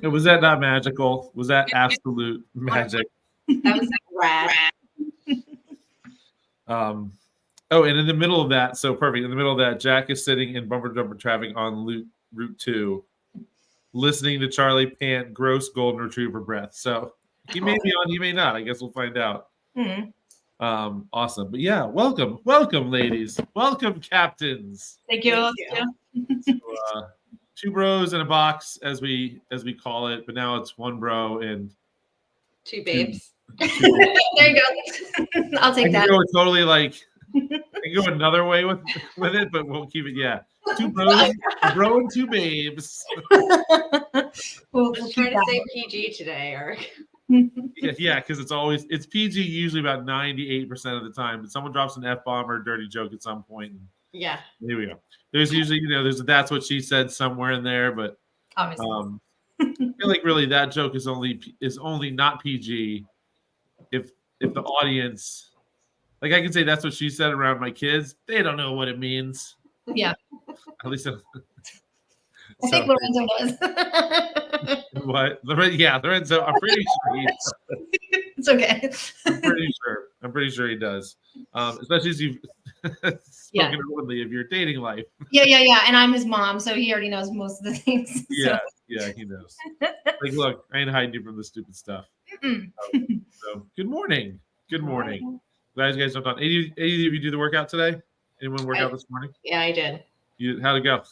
Was that not magical? Was that absolute magic? That was rad. Oh, and in the middle of that, so perfect. In the middle of that, Jack is sitting in bumper jumper traffic on Route 2, listening to Charlie pant gross golden retriever breath. So he may be on, he may not. I guess we'll find out. Awesome. But yeah, welcome, ladies. Welcome, captains. Thank you. So, two bros in a box, as we call it, but now it's one bro and two babes. There you go. I'll take that. Go totally like. I can go another way with it, but we'll keep it. Yeah, two bros, a bro and two babes. we'll try to say PG today, Eric. Yeah, because it's PG usually about 98% of the time, but someone drops an F-bomb or a dirty joke at some point. And yeah, here we go. There's usually there's a that's what she said somewhere in there, but obviously, I feel like really that joke is only not PG if the audience. Like I can say that's what she said around my kids. They don't know what it means. Yeah. At least I think Lorenzo does. What? Yeah, Lorenzo. I'm pretty sure he does. It's okay. I'm pretty sure he does. Especially as you've spoken openly of your dating life. Yeah. And I'm his mom, so he already knows most of the things. Yeah, he knows. Like, look, I ain't hiding you from the stupid stuff. So, good morning. Good morning. Glad you guys jumped on. Any of you do the workout today? Anyone work out this morning? Yeah, I did. How'd it go?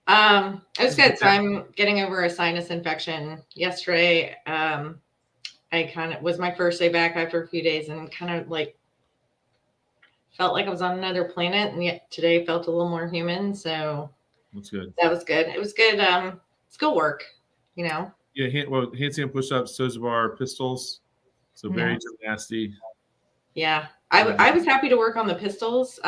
It was good. So I'm getting over a sinus infection yesterday. I kind of was my first day back after a few days and kind of like felt like I was on another planet, and yet today felt a little more human. So that's good. That was good. It was good skill work, Yeah, handstand push-ups, toes to bar, pistols. So very gymnasty. Yeah, I was happy to work on the pistols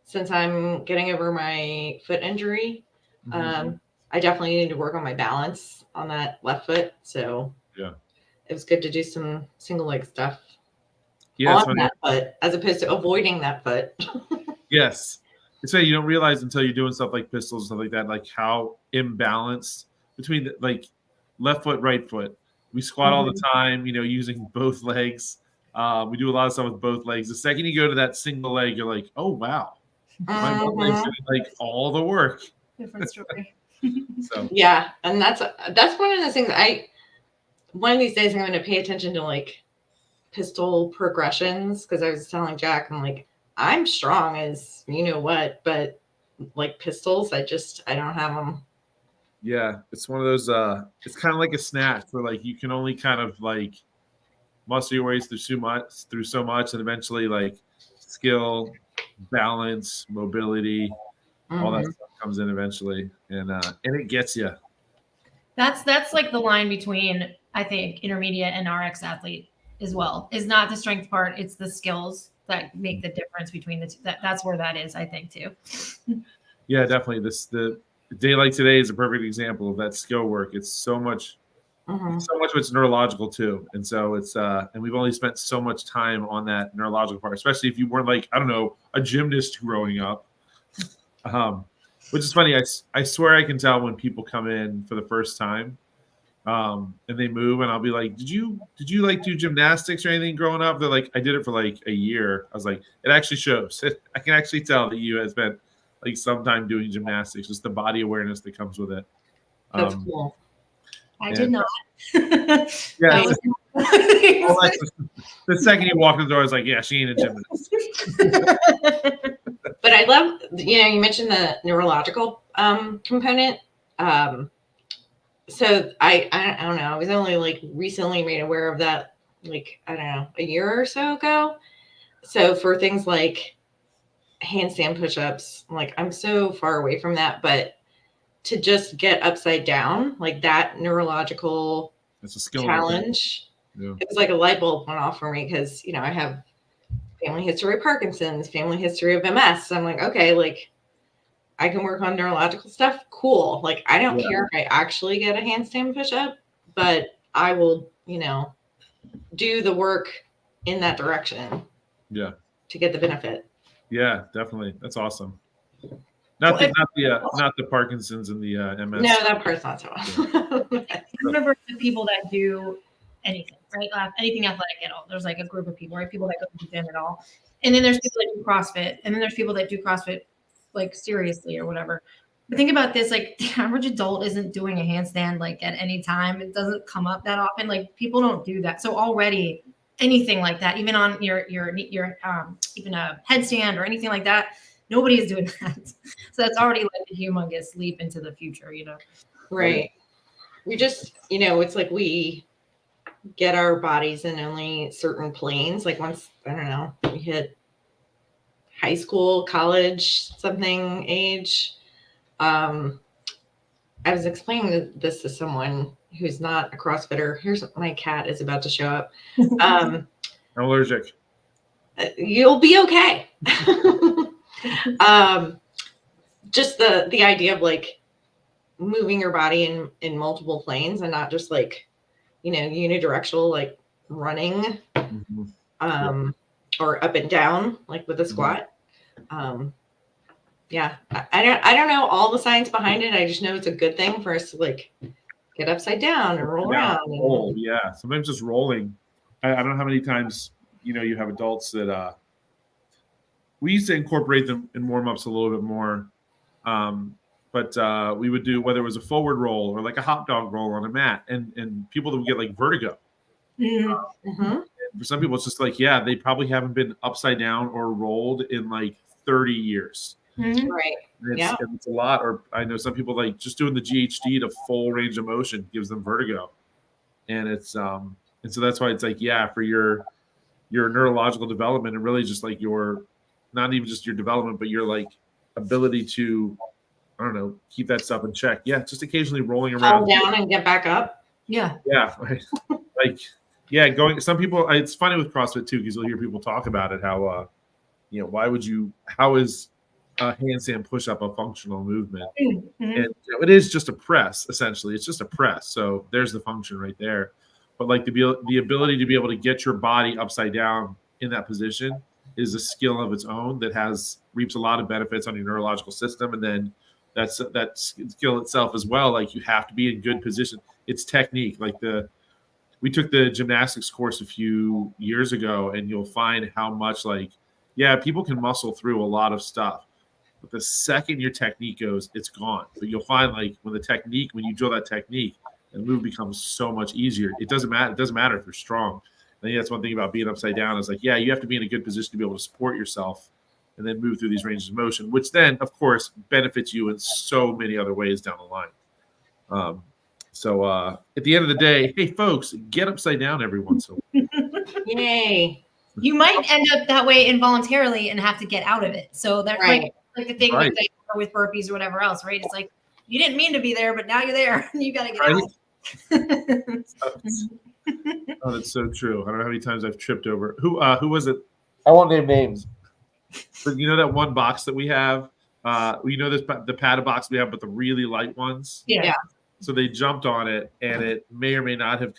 since I'm getting over my foot injury. I definitely need to work on my balance on that left foot. So it was good to do some single leg stuff on that foot as opposed to avoiding that foot. Yes. It's funny, you don't realize until you're doing stuff like pistols and stuff like that, like how imbalanced between like left foot, right foot. We squat all the time, using both legs. We do a lot of stuff with both legs. The second you go to that single leg, you're like, oh, wow. My one leg's doing like all the work. Different story. So yeah, and that's one of the things one of these days I'm going to pay attention to like pistol progressions, because I was telling Jack, I'm like, I'm strong as you know what, but like pistols, I don't have them. Yeah, it's one of those. It's kind of like a snatch where like you can only kind of like muscle your ways through so much, and eventually like skill, balance, mobility, all that stuff comes in eventually, and it gets you. That's like the line between, I think, intermediate and RX athlete as well. Is not the strength part; it's the skills that make the difference between the two. That's where that is, I think, too. Yeah, definitely. The day like today is a perfect example of that skill work. It's so much of it's neurological too, and so it's and we've only spent so much time on that neurological part, especially if you weren't like, I don't know, a gymnast growing up. Which is funny. I swear I can tell when people come in for the first time, and they move, and I'll be like, did you like do gymnastics or anything growing up? They're like, I did it for like a year. I was like, it actually shows. I can actually tell that you have spent like some time doing gymnastics, just the body awareness that comes with it. That's cool. I did not. Yeah. The second you walk in the door, I was like, yeah, she ain't a gymnast. But I love, you mentioned the neurological component. So I don't know. I was only like recently made aware of that, like, I don't know, a year or so ago. So for things like handstand push-ups, like I'm so far away from that, but to just get upside down, like that neurological challenge, it was like a light bulb went off for me, because I have family history of Parkinson's, family history of MS. So I'm like, okay, like I can work on neurological stuff. Cool. Like I don't care if I actually get a handstand push-up, but I will, do the work in that direction. Yeah. To get the benefit. Yeah, definitely. That's awesome. Not the Parkinson's and the MS. No, that part's not so well. I remember the people that do anything, right? Anything athletic at all. There's like a group of people, right? People that go to the gym at all. And then there's people that do CrossFit. And then there's people that do CrossFit like seriously or whatever. But think about this, like the average adult isn't doing a handstand like at any time. It doesn't come up that often. Like people don't do that. So already anything like that, even on your even a headstand or anything like that, nobody is doing that. So that's already like a humongous leap into the future, you know? Right. We just, it's like we get our bodies in only certain planes. Like once, I don't know, we hit high school, college, something age. I was explaining this to someone who's not a CrossFitter. Here's my cat is about to show up. I'm allergic. You'll be okay. Just the idea of like moving your body in multiple planes and not just like, unidirectional, like running, or up and down, like with a squat. Yeah, I don't know all the science behind it. I just know it's a good thing for us to like get upside down and roll around. Roll, yeah. Sometimes just rolling. I don't know how many times, you have adults that we used to incorporate them in warm-ups a little bit more. But we would do, whether it was a forward roll or like a hot dog roll on a mat, and people that would get like vertigo. For some people, it's just like, they probably haven't been upside down or rolled in like 30 years. Right. It's a lot. Or I know some people like just doing the GHD to full range of motion gives them vertigo. And it's and so that's why it's like, for your neurological development and really just like your, not even just your development, but your like ability to, I don't know, keep that stuff in check. Yeah, just occasionally rolling around. Fall down and get back up. Yeah. Yeah. Going. Some people. It's funny with CrossFit too, because you'll hear people talk about it. How, why would you? How is a handstand push-up a functional movement? And it is just a press. Essentially, it's just a press. So there's the function right there. But like the ability to be able to get your body upside down in that position is a skill of its own that reaps a lot of benefits on your neurological system, and then that skill itself as well. Like you have to be in good position. It's technique. Like we took the gymnastics course a few years ago, and you'll find how much people can muscle through a lot of stuff, but the second your technique goes, it's gone. But you'll find like when you drill that technique, the move becomes so much easier. It doesn't matter. It doesn't matter if you're strong. I think that's one thing about being upside down is like, you have to be in a good position to be able to support yourself and then move through these ranges of motion, which then, of course, benefits you in so many other ways down the line. So at the end of the day, hey, folks, get upside down every once in a while. Yay. You might end up that way involuntarily and have to get out of it. So that's like the thing with burpees or whatever else, right? It's like, you didn't mean to be there, but now you're there and you got to get out. Oh, that's so true. I don't know how many times I've tripped over. Who was it? I won't name names. But you know that one box that we have? The padded box we have, but the really light ones? Yeah. So they jumped on it, and it may or may not have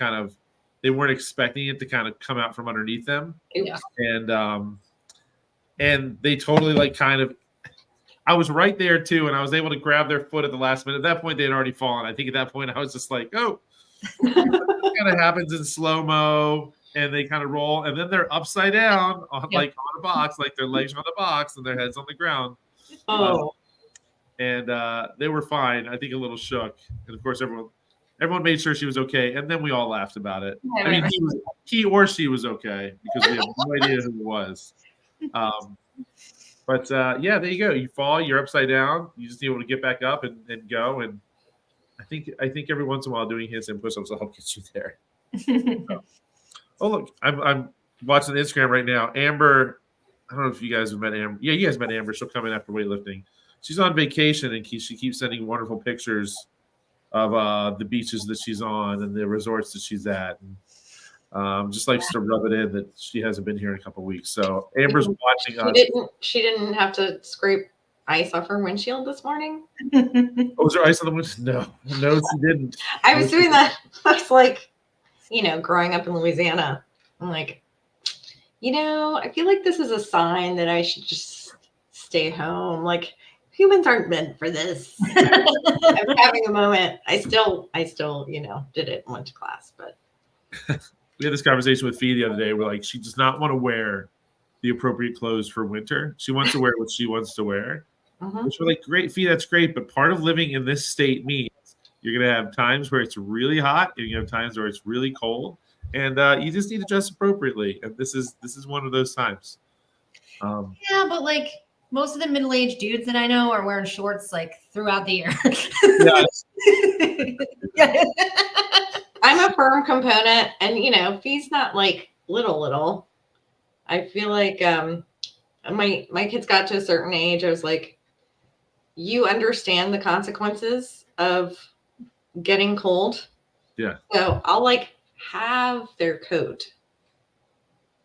they weren't expecting it to kind of come out from underneath them. Yeah. And they totally I was right there too, and I was able to grab their foot at the last minute. At that point, they had already fallen. I think at that point, I was just like, oh. It kind of happens in slow-mo, and they kind of roll, and then they're upside down on a box, like their legs are on the box and their heads on the ground. And they were fine. I think a little shook, and of course everyone made sure she was okay, and then we all laughed about it. I mean, he or she was okay because we have no idea who it was. But there you go. You fall, you're upside down. You just need to get back up and go. And I think every once in a while doing handstand push-ups will help get you there. Oh look, I'm watching Instagram right now. Amber, I don't know if you guys have met Amber. Yeah, you guys met Amber. She'll come in after weightlifting. She's on vacation, and she keeps sending wonderful pictures of the beaches that she's on and the resorts that she's at. And just likes to rub it in that she hasn't been here in a couple of weeks. So Amber's watching us. She didn't have to scrape ice off her windshield this morning. Oh, was there ice on the windshield? No, she didn't. I was doing that. I was like, growing up in Louisiana, I'm like, I feel like this is a sign that I should just stay home. Like, humans aren't meant for this. I'm having a moment. I still, did it and went to class, but we had this conversation with Fee the other day. We're like, she does not want to wear the appropriate clothes for winter. She wants to wear what she wants to wear. Which we're like, great, Fee, that's great. But part of living in this state means you're going to have times where it's really hot and you have times where it's really cold. And you just need to dress appropriately. And this is one of those times. Yeah, but like most of the middle-aged dudes that I know are wearing shorts like throughout the year. Yeah. I'm a firm component, and Fee's not like little. I feel like my kids got to a certain age. I was like, you understand the consequences of getting cold. Yeah. So I'll like have their coat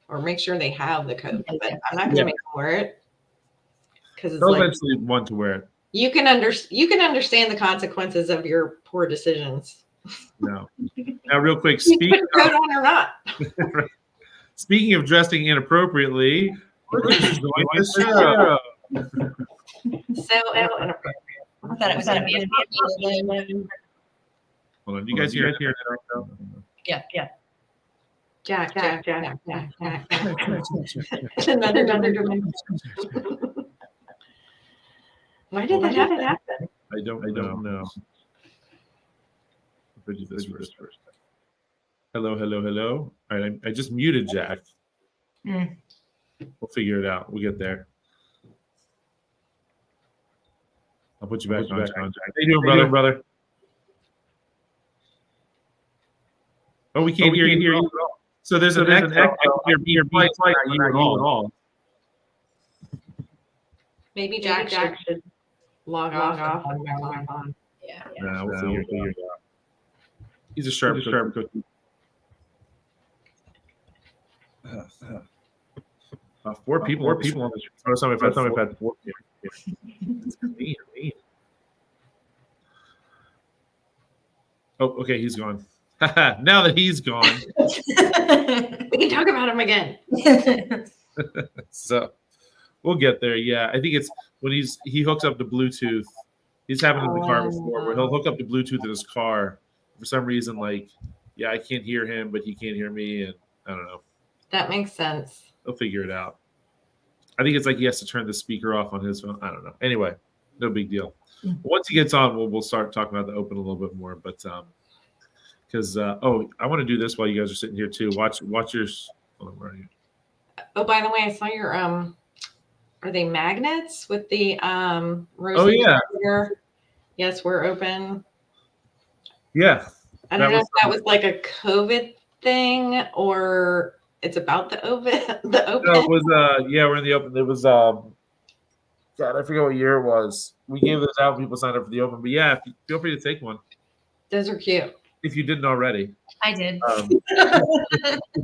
or make sure they have the coat, but I'm not going to make them wear it because it's they'll like eventually want to wear it. you can understand the consequences of your poor decisions. No. Now, real quick, you put the coat on or not. Speaking of dressing inappropriately, we're just enjoying the show. So inappropriate. I thought it was going to be Hold on, you guys hear it here? Yeah. Jack. Why did that happen? I don't know. If I do this first. Hello. All right, I just muted Jack. We'll figure it out. We'll get there. I'll put you back on, Jack. How you doing, brother? Oh, we can't hear you. So there's an echo here being played by you at all. Maybe Jack should log off. Yeah. No, we'll figure it out. He's a sharp cookie. Four people on this. Oh, somebody had four. It's me. Oh, okay, he's gone. Now that he's gone, we can talk about him again. So we'll get there. Yeah, I think it's when he hooks up the Bluetooth. He's happened in the car before where he'll hook up the Bluetooth in his car for some reason. Like, yeah, I can't hear him, but he can't hear me, and I don't know. That makes sense. He'll figure it out. I think it's like he has to turn the speaker off on his phone. I don't know. Anyway, no big deal. Once he gets on, we'll start talking about the Open a little bit more. But because I want to do this while you guys are sitting here too. Watch yours. Hold on, where are you? Oh, by the way, I saw your are they magnets with the Oh yeah. Burger? Yes, we're open. Yeah. I don't know if that was like a COVID thing or it's about the open. The open. No, it was we're in the Open. It was God, I forget what year it was. We gave those out. People signed up for the Open, but yeah, feel free to take one. Those are cute. If you didn't already. I did. Feel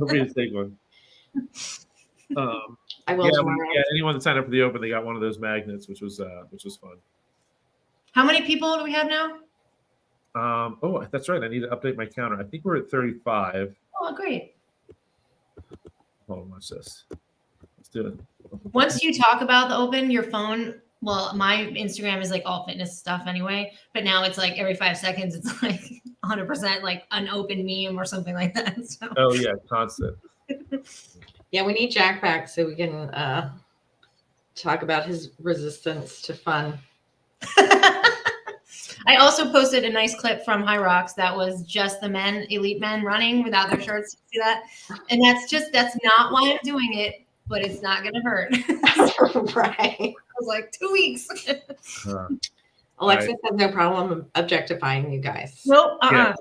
free to take one. I will. Yeah, anyone that signed up for the Open, they got one of those magnets, which was fun. How many people do we have now? Oh, that's right. I need to update my counter. I think we're at 35. Oh, great. Hold on, watch this. Let's do it. Once you talk about the Open, your phone, well, my Instagram is like all fitness stuff anyway, but now it's like every 5 seconds, it's like 100% like an open meme or something like that. So. Oh, yeah, constant. Yeah, we need Jack back so we can talk about his resistance to fun. I also posted a nice clip from High Rocks that was just the elite men running without their shirts. See that? And that's not why I'm doing it, but it's not going to hurt. Right. I was like 2 weeks. Alexa has no problem objectifying you guys. Nope. Yeah.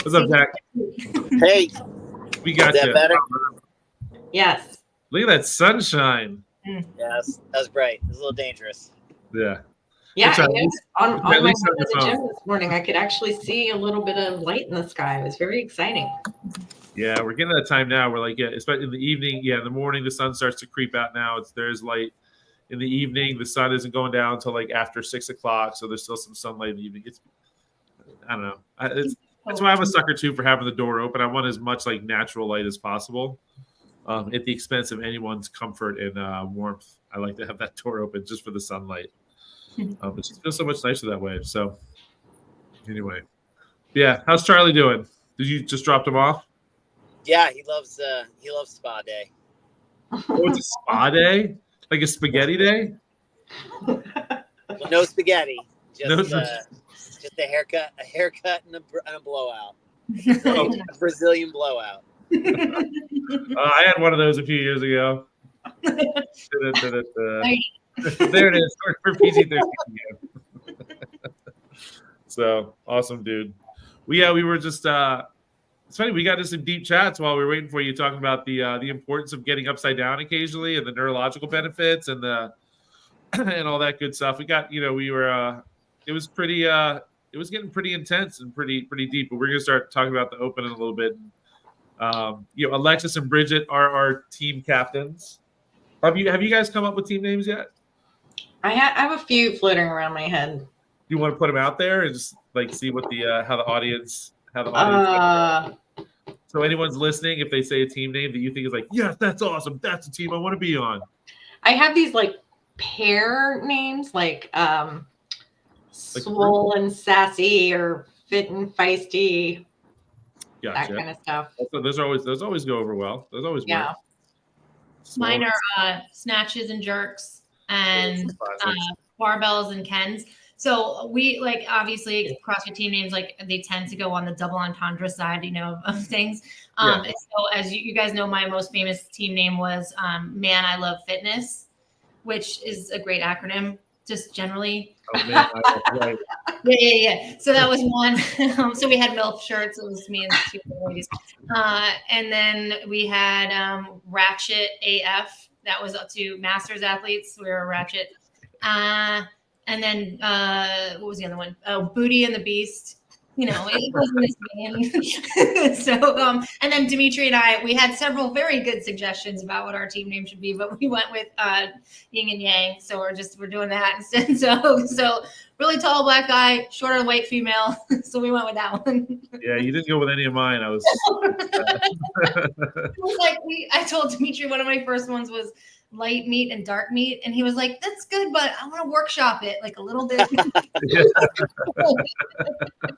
What's up, Jack? Hey. We got Is that you. better? Yes. Look at that sunshine. Yes, that's bright. It's a little dangerous. Yeah. Yeah, It's I noticed on my way to the phone. gym this morning, I could actually see a little bit of light in the sky. It was very exciting. Yeah, we're getting to that time now. We're like, especially in the evening. Yeah, in the morning, the sun starts to creep out now. There's light. In the evening, the sun isn't going down until like after 6 o'clock. So there's still some sunlight in the evening. I don't know. That's why I'm a sucker too for having the door open. I want as much like natural light as possible. at the expense of anyone's comfort and warmth. I like to have that door open just for the sunlight. It just feels so much nicer that way. So anyway, yeah. How's Charlie doing? Did you just drop him off? Yeah, he loves spa day. Oh, it's a spa day? Like a spaghetti day? Well, no spaghetti. Just No- just a haircut and a blowout. A Brazilian blowout. I had one of those a few years ago. There it is. For PG-13 again. So awesome, dude. We were just it's funny, we got into some deep chats while we were waiting for you, talking about the importance of getting upside down occasionally and the neurological benefits and the and all that good stuff. We got, we were it was pretty it was getting pretty intense and pretty deep, but we're gonna start talking about the Open in a little bit. Alexis and Bridget are our team captains. Have you guys come up with team names yet? I have a few floating around my head. Do you want to put them out there and just like see what how the audience so anyone's listening, if they say a team name that you think is like, yes, that's awesome, that's a team I want to be on. I have these like pair names, like swole and sassy or fit and feisty. Gotcha. That kind of stuff. So those always go over well. Those always work. Mine are snatches and jerks and barbells and Kens. So we obviously CrossFit team names, they tend to go on the double entendre side, of things. So as you guys know, my most famous team name was Man, I Love Fitness, which is a great acronym, just generally. Oh, man, right. Yeah. So that was one. So we had MILF shirts. It was me and two ladies. And then we had Ratchet AF. That was up to Masters athletes. We were Ratchet. And then what was the other one? Oh, Booty and the Beast. It wasn't this band. So, and then Dimitri and I, we had several very good suggestions about what our team name should be, but we went with Yin and Yang. So we're doing that instead. So really tall black guy, shorter white female. So we went with that one. Yeah, you didn't go with any of mine. I was. It was I told Dimitri one of my first ones was light meat and dark meat, and he was like, "That's good, but I want to workshop it a little bit."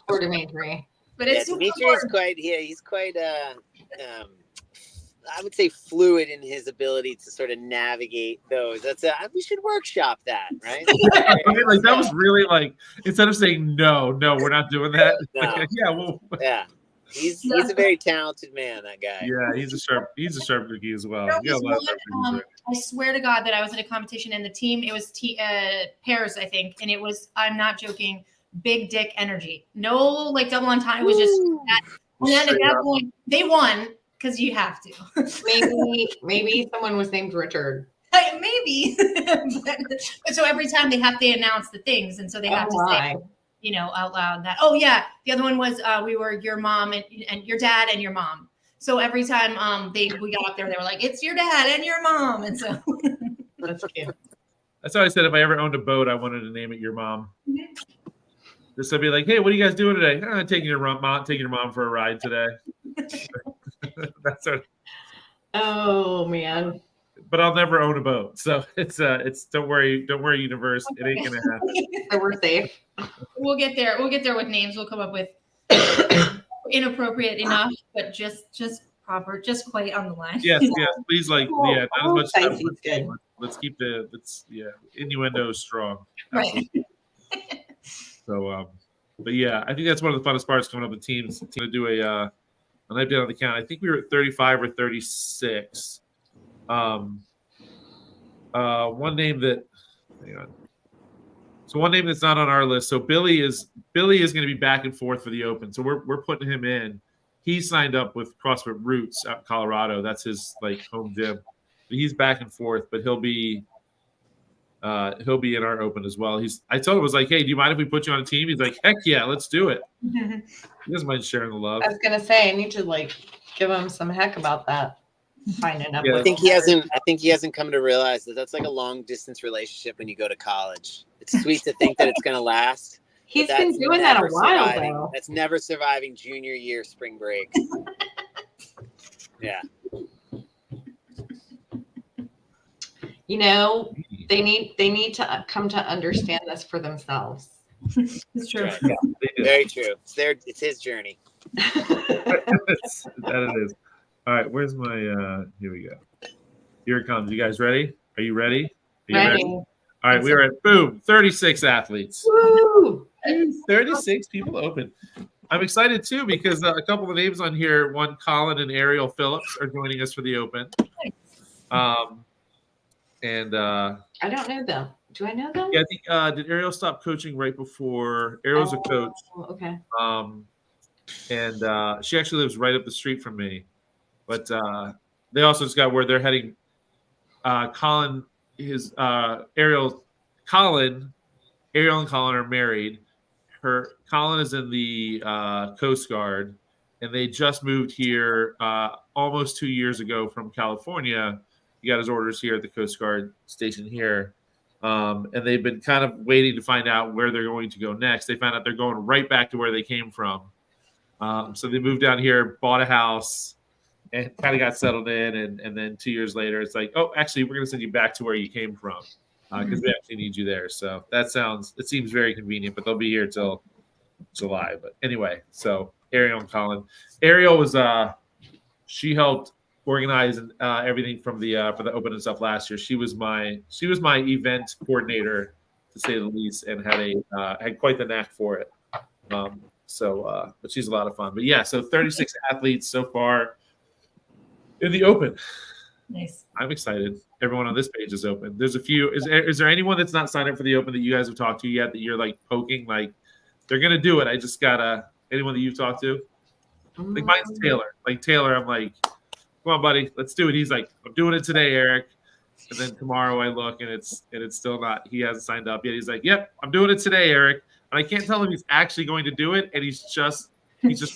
For Dimitri, but it's Dimitri is quite. Yeah, he's quite. I would say fluid in his ability to sort of navigate those. We should workshop that, right? That was really instead of saying no, we're not doing that. No. Yeah. He's a very talented man, that guy. Yeah, he's a sharp cookie as well. I swear to God that I was at a competition and the team, it was pairs, I think, and it was, I'm not joking, big dick energy. No double entendre. It was just that. And then at that point, they won because you have to. maybe someone was named Richard. Maybe. But so every time they announce the things, and so they have to say, out loud that, oh yeah, the other one was we were your mom and your dad and your mom. So every time we got up there, they were like, it's your dad and your mom. And so that's cute. That's how I said if I ever owned a boat, I wanted to name it Your Mom. Just to be like, hey, what are you guys doing today? Taking your mom for a ride today. That's what. Oh man. But I'll never own a boat, so it's don't worry, universe, it ain't gonna happen. So we're safe. We'll get there with names. We'll come up with inappropriate enough, but just proper, just quite on the line. Yes, please, not as much stuff. Good. Let's keep innuendo strong. Right. So, but yeah, I think that's one of the funnest parts coming up with teams. To do and I've done on the count. I think we were at 35 or 36. One name that, hang on. So one name that's not on our list. So Billy is going to be back and forth for the Open. So we're putting him in. He signed up with CrossFit Roots out in Colorado. That's his home gym. He's back and forth, but he'll be in our Open as well. I told him, I was like, hey, do you mind if we put you on a team? He's like, heck yeah, let's do it. He doesn't mind sharing the love. I was gonna say I need to give him some heck about that. Finding up. I think he hasn't come to realize that that's like a long distance relationship when you go to college. It's sweet to think that it's going to last. He's been doing that a while though. That's never surviving junior year spring break. Yeah. You know, they need to come to understand this for themselves. It's true. Right. Yeah, they do. Very true. It's his journey. That it is. All right, where's my here we go. Here it comes. You guys ready? Are you ready? Are you Ready. All right, we are at 36 athletes. Woo! 36 people open. I'm excited too because a couple of names on here, one Colin and Ariel Phillips are joining us for the open. And I don't know them. Do I know them? yeah, I think did Ariel stop coaching right before? Ariel's a coach. Okay. And she actually lives right up the street from me. But they also just got where they're heading. Colin, Ariel and Colin are married. Colin is in the Coast Guard, and they just moved here almost 2 years ago from California. He got his orders here at the Coast Guard station here. And they've been kind of waiting to find out where they're going to go next. They found out they're going right back to where they came from. So they moved down here, bought a house, and kind of got settled in. And then 2 years later, it's like, oh, actually, we're going to send you back to where you came from because we actually need you there. So it seems very convenient, but they'll be here till July. But anyway, so Ariel and Colin. Ariel was she helped organize and everything from the for the open and stuff last year. She was my event coordinator, to say the least, and had quite the knack for it. But she's a lot of fun. But yeah, so 36 athletes so far in the open. Nice. I'm excited. Everyone on this page is open. There's a few. Is there anyone that's not signed up for the open that you guys have talked to yet that you're like poking like they're gonna do it? I just gotta anyone that you've talked to? Like mine's Taylor. Like Taylor, I'm like, come on, buddy, let's do it. He's like, I'm doing it today, Eric. And then tomorrow I look and it's still not. He hasn't signed up yet. He's like, yep, I'm doing it today, Eric. And I can't tell him he's actually going to do it, and he's just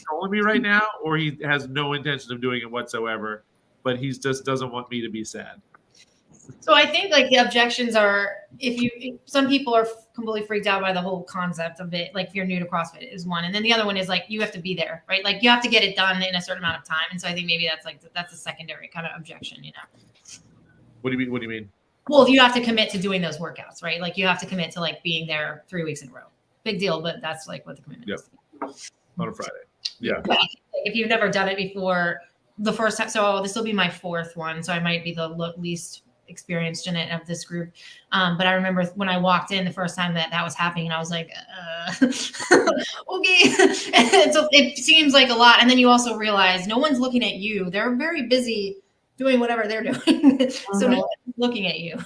trolling me right now, or he has no intention of doing it whatsoever. But he just doesn't want me to be sad. So I think like the objections are some people are completely freaked out by the whole concept of it. Like if you're new to CrossFit is one. And then the other one is like, you have to be there, right? Like you have to get it done in a certain amount of time. And so I think maybe that's a secondary kind of objection, you know? What do you mean? Well, you have to commit to doing those workouts, right? Like you have to commit to like being there 3 weeks in a row. Big deal, but that's like what the commitment is. On a Friday. Yeah. If you've never done it before, the first time, so this will be my fourth one. So I might be the least experienced in it of this group. But I remember when I walked in the first time that was happening, and I was like, okay. And so it seems like a lot. And then you also realize no one's looking at you. They're very busy doing whatever they're doing. So no one's looking at you.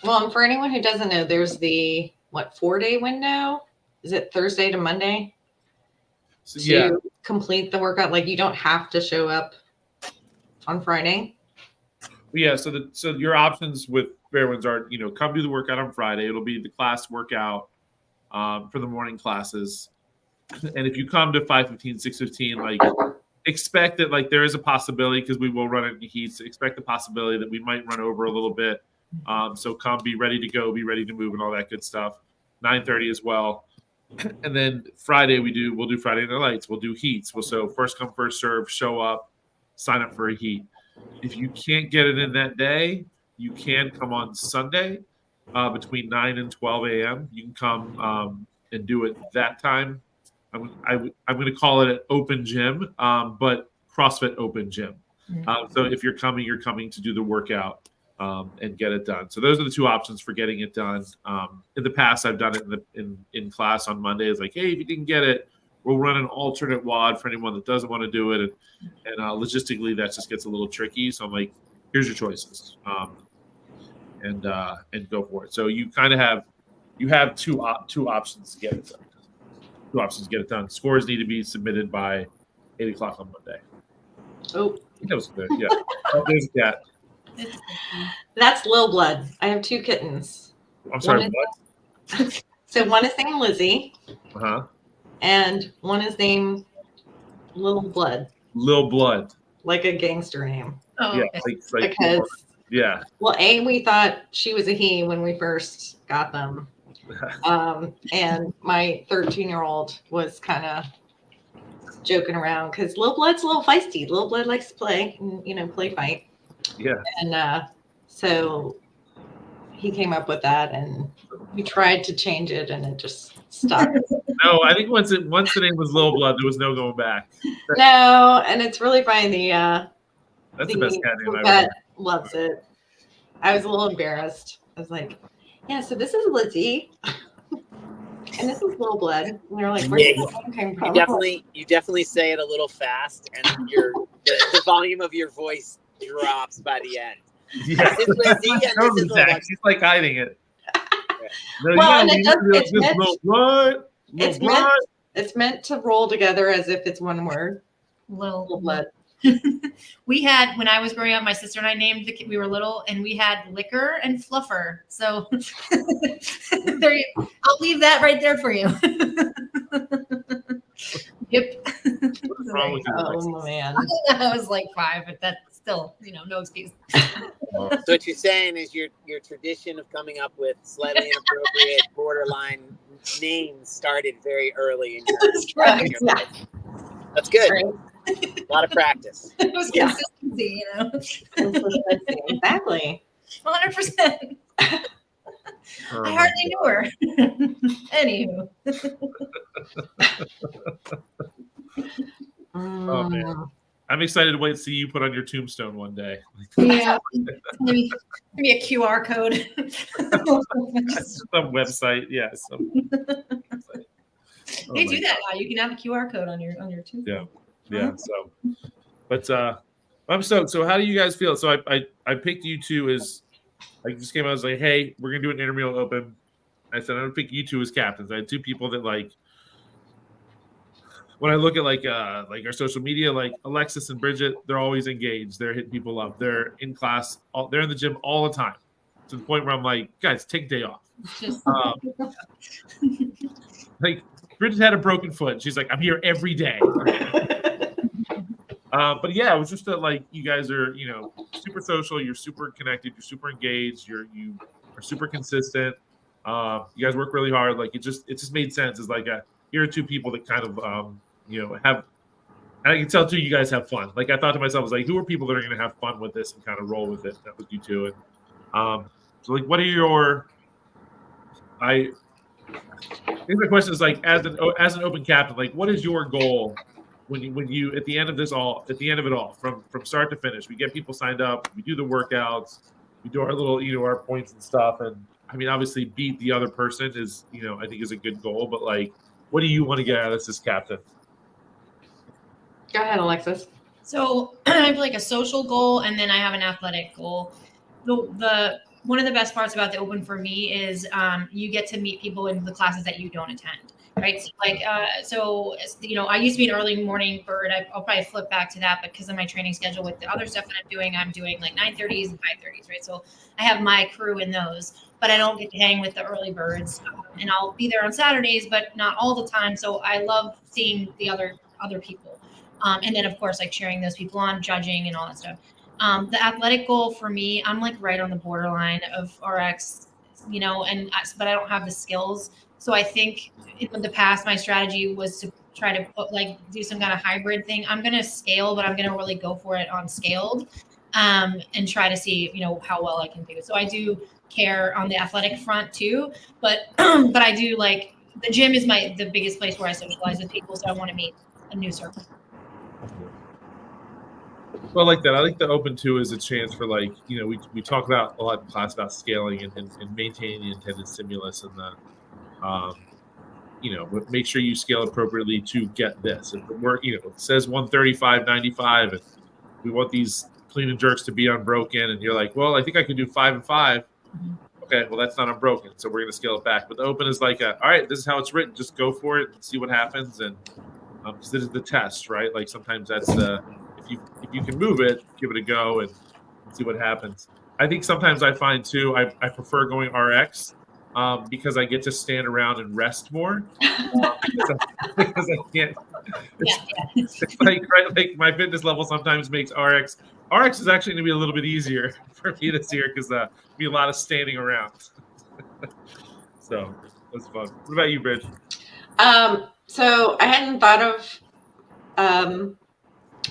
Well, and for anyone who doesn't know, there's the 4-day window. Is it Thursday to Monday? To complete the workout. Like you don't have to show up on Friday. Yeah. So your options with Fairwinds are, come do the workout on Friday. It'll be the class workout for the morning classes. And if you come to 5:15, 6:15, like expect that like there is a possibility, because we will run into heats, expect the possibility that we might run over a little bit. So come, be ready to go, be ready to move, and all that good stuff. 9:30 as well. And then Friday we'll do Friday Night Lights. We'll do heats. So first come, first serve, show up, sign up for a heat. If you can't get it in that day, you can come on Sunday between 9 and 12 a.m. You can come and do it that time. I'm going to call it an open gym, but CrossFit open gym. So if you're coming to do the workout and get it done. So those are the two options for getting it done. In the past, I've done it in class on Monday. It's like, hey, if you didn't get it, we'll run an alternate WOD for anyone that doesn't want to do it. And logistically, that just gets a little tricky. So I'm like, here's your choices, and go for it. So you kind of have two options to get it done. Two options to get it done. Scores need to be submitted by 8 o'clock on Monday. Oh, that was good. Yeah. Oh, there's a cat. That's Lil Blood. I have 2 kittens. I'm sorry, what? So one is named Lizzie. And one is named Lil Blood. Lil Blood. Like a gangster name. Oh, yeah. okay. Like, because yeah. Well, we thought she was a he when we first got them. And my 13-year-old was kind of joking around because Lil Blood's a little feisty. Lil Blood likes to play and, play fight. Yeah. And so he came up with that, and we tried to change it, and it just stuck. No, I think once the name was Lil Blood, there was no going back. No, and it's really funny. That's the best cat name I've vet ever. loves it. I was a little embarrassed. I was like, "Yeah, so this is Lizzie, and this is Lil Blood." And they're like, "Where's Nick, the name came from?" You definitely say it a little fast, and the volume of your voice drops by the end. Yeah, This is Lizzie, and this is Lil Blood. she's like hiding it. No, Well, and it's Lil Blood. it's meant to roll together as if it's one word. Lil Blood. We had, when I was growing up, my sister and I named the kid, we were little, and we had Liquor and Fluffer. So there I'll leave that right there for you. Yep. What's wrong with you? Oh man. I was like 5, but that's still, no excuse. So what you're saying is your tradition of coming up with slightly inappropriate, borderline names started very early in your life. That's good. Right. A lot of practice. It was consistency, Exactly. 100%. I hardly knew her. Anywho. Oh man, I'm excited to wait to see you put on your tombstone one day. Yeah, maybe a QR code. Some website, yeah. They do that now. You can have a QR code on your tombstone. Yeah. So, but I'm stoked. So, how do you guys feel? So, I picked you two as I just came out. I was like, hey, we're gonna do an intramural open. I said I'm gonna pick you two as captains. I had 2 people that like. When I look at like our social media, like Alexis and Bridget, they're always engaged. They're hitting people up. They're in class. They're in the gym all the time. To the point where I'm like, guys, take a day off. Like Bridget had a broken foot. She's like, I'm here every day. But yeah, it was just that like you guys are, super social. You're super connected. You're super engaged. You are super consistent. You guys work really hard. Like it just made sense. It's like here are 2 people that kind of have. And I can tell too, you guys have fun. Like I thought to myself, I was like, who are people that are going to have fun with this and kind of roll with it? That was you two. And so like, what are your? I think the question is like, as an open captain, like, what is your goal when you at the end of it all, from start to finish? We get people signed up, we do the workouts, we do our little, our points and stuff. And I mean, obviously, beat the other person is, I think is a good goal. But like, what do you want to get out of this as captain? Go ahead, Alexis. So I have like a social goal, and then I have an athletic goal. The one of the best parts about the open for me is you get to meet people in the classes that you don't attend, right? So I used to be an early morning bird. I'll probably flip back to that because of my training schedule with the other stuff that I'm doing like 9:30s and 5:30s, right? So I have my crew in those, but I don't get to hang with the early birds, and I'll be there on Saturdays, but not all the time. So I love seeing the other people. And then of course, like cheering those people on, judging and all that stuff. The athletic goal for me, I'm like right on the borderline of RX, but I don't have the skills. So I think in the past, my strategy was to try to do some kind of hybrid thing. I'm going to scale, but I'm going to really go for it on scaled, and try to see, how well I can do. So I do care on the athletic front too, but I do like the gym is the biggest place where I socialize with people. So I want to meet a new circle. Well, I like that. I like the open too as a chance for like, we talk about a lot in class about scaling and maintaining the intended stimulus and the, make sure you scale appropriately to get this. If the work, it says 135.95 and we want these clean and jerks to be unbroken, and you're like, well, I think I can do 5 and 5. Okay, well that's not unbroken, so we're going to scale it back. But the open is like, all right, this is how it's written. Just go for it and see what happens. And because this is the test, right? Like sometimes that's if you can move it, give it a go and see what happens. I think sometimes I find too, I prefer going RX because I get to stand around and rest more because I can't. It's like my fitness level sometimes makes RX. RX is actually going to be a little bit easier for me this year because there'll be a lot of standing around. So that's fun. What about you, Bridge? So I hadn't thought of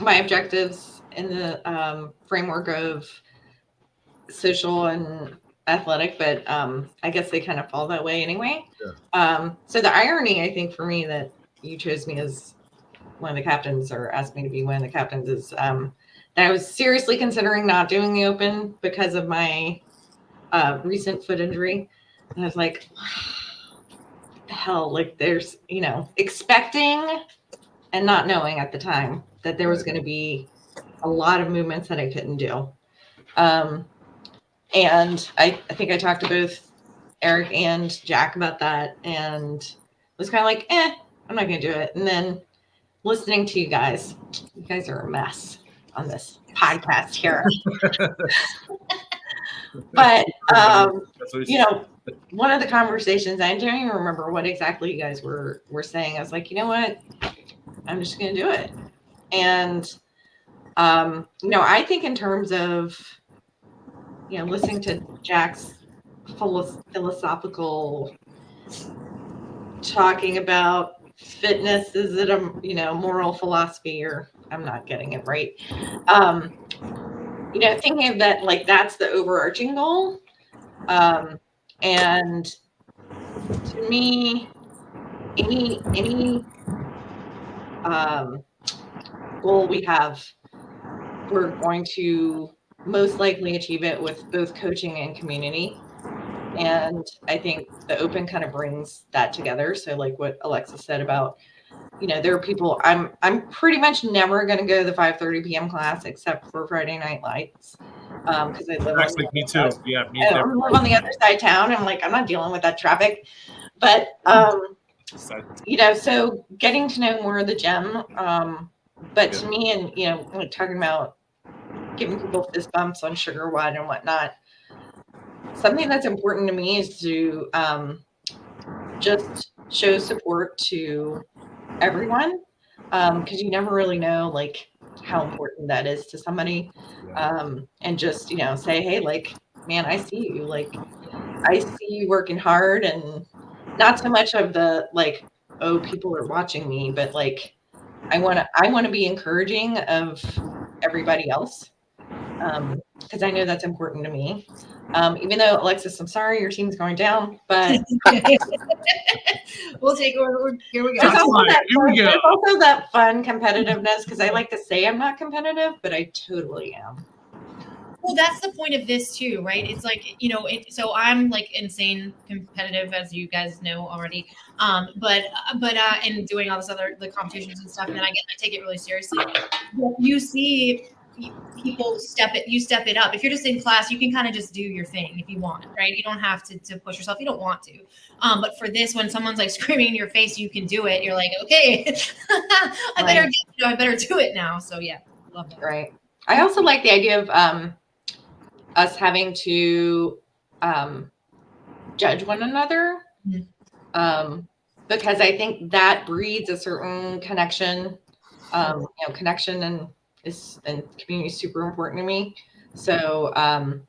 my objectives in the framework of social and athletic, but I guess they kind of fall that way anyway. So the irony, I think, for me that you chose me as one of the captains or asked me to be one of the captains is that I was seriously considering not doing the Open because of my recent foot injury. And I was like, what the hell? Like there's, expecting and not knowing at the time that there was going to be a lot of movements that I couldn't do. And I think I talked to both Eric and Jack about that and was kind of like, I'm not going to do it. And then listening to you guys are a mess on this podcast here. But, one of the conversations, I don't even remember what exactly you guys were saying. I was like, you know what? I'm just going to do it. And, I think in terms of, listening to Jack's philosophical talking about fitness, is it a, moral philosophy, or I'm not getting it right. Thinking of that, like that's the overarching goal. And to me, any goal we have, we're going to most likely achieve it with both coaching and community. And I think the Open kind of brings that together. So like what Alexis said about, there are people, I'm pretty much never going to go to the 5:30 p.m. class except for Friday Night Lights. Because I live actually, me too. Yeah, me too. I live on the other side of town. I'm like, I'm not dealing with that traffic. But, so getting to know more of the gym. But to me, and, talking about giving people fist bumps on sugar watt and whatnot, something that's important to me is to just show support to everyone, because you never really know like how important that is to somebody, and just say, hey, like, man, I see you, like I see you working hard, and not so much of the like, oh, people are watching me, but like I want to be encouraging of everybody else, because I know that's important to me. Even though, Alexis, I'm sorry, your team's going down, but we'll take over. Here we go. There's also that fun competitiveness, because I like to say I'm not competitive, but I totally am. Well, that's the point of this too, right? It's like, so I'm like insane competitive, as you guys know already. But and doing all this the competitions and stuff, and then I take it really seriously. But you see people step it up. If you're just in class, you can kind of just do your thing if you want, right? You don't have to push yourself. You don't want to. But for this, when someone's like screaming in your face, you can do it. You're like, okay, I better do it now. So yeah, love that. Right. I also like the idea of us having to judge one another, because I think that breeds a certain connection. Connection and community is super important to me. So, I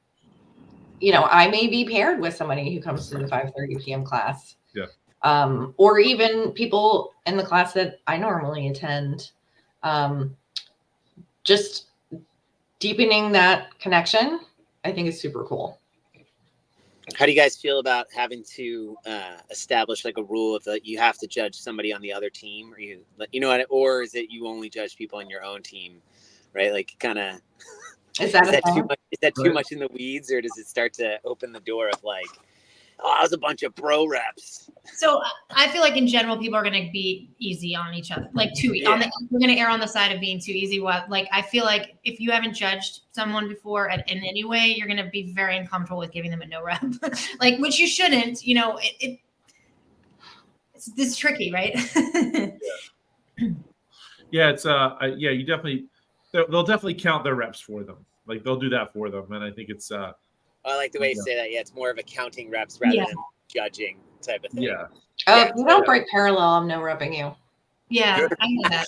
may be paired with somebody who comes to the 5:30 p.m. class. Yeah. Or even people in the class that I normally attend. Just deepening that connection, I think, is super cool. How do you guys feel about having to establish like a rule of that you have to judge somebody on the other team, or is it you only judge people on your own team, right? Like, kind of, is that too much? Is that too much in the weeds, or does it start to open the door of like, oh, it was a bunch of bro reps? So I feel like in general, people are going to be easy on each other, like too easy. We're going to err on the side of being too easy. Like, I feel like if you haven't judged someone before in any way, you're going to be very uncomfortable with giving them a no rep, like, which you shouldn't. It's tricky, right? Yeah, it's you definitely, they'll definitely count their reps for them. Like, they'll do that for them, and I think it's. I like the way you say that. Yeah, it's more of a counting reps rather than judging type of thing. Yeah. If you don't break parallel, I'm no repping you. Yeah, I know that.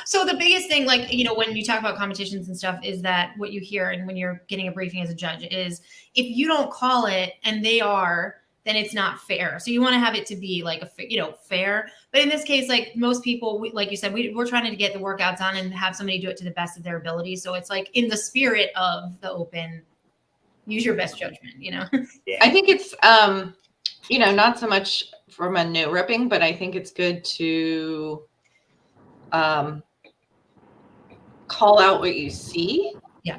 So the biggest thing, like, when you talk about competitions and stuff, is that what you hear, and when you're getting a briefing as a judge, is if you don't call it and they are, then it's not fair. So you want to have it to be like fair. But in this case, like most people, like you said, we're trying to get the workout done and have somebody do it to the best of their ability. So it's like in the spirit of the Open, use your best judgment, Yeah. I think it's, not so much from a no repping, but I think it's good to call out what you see. Yeah.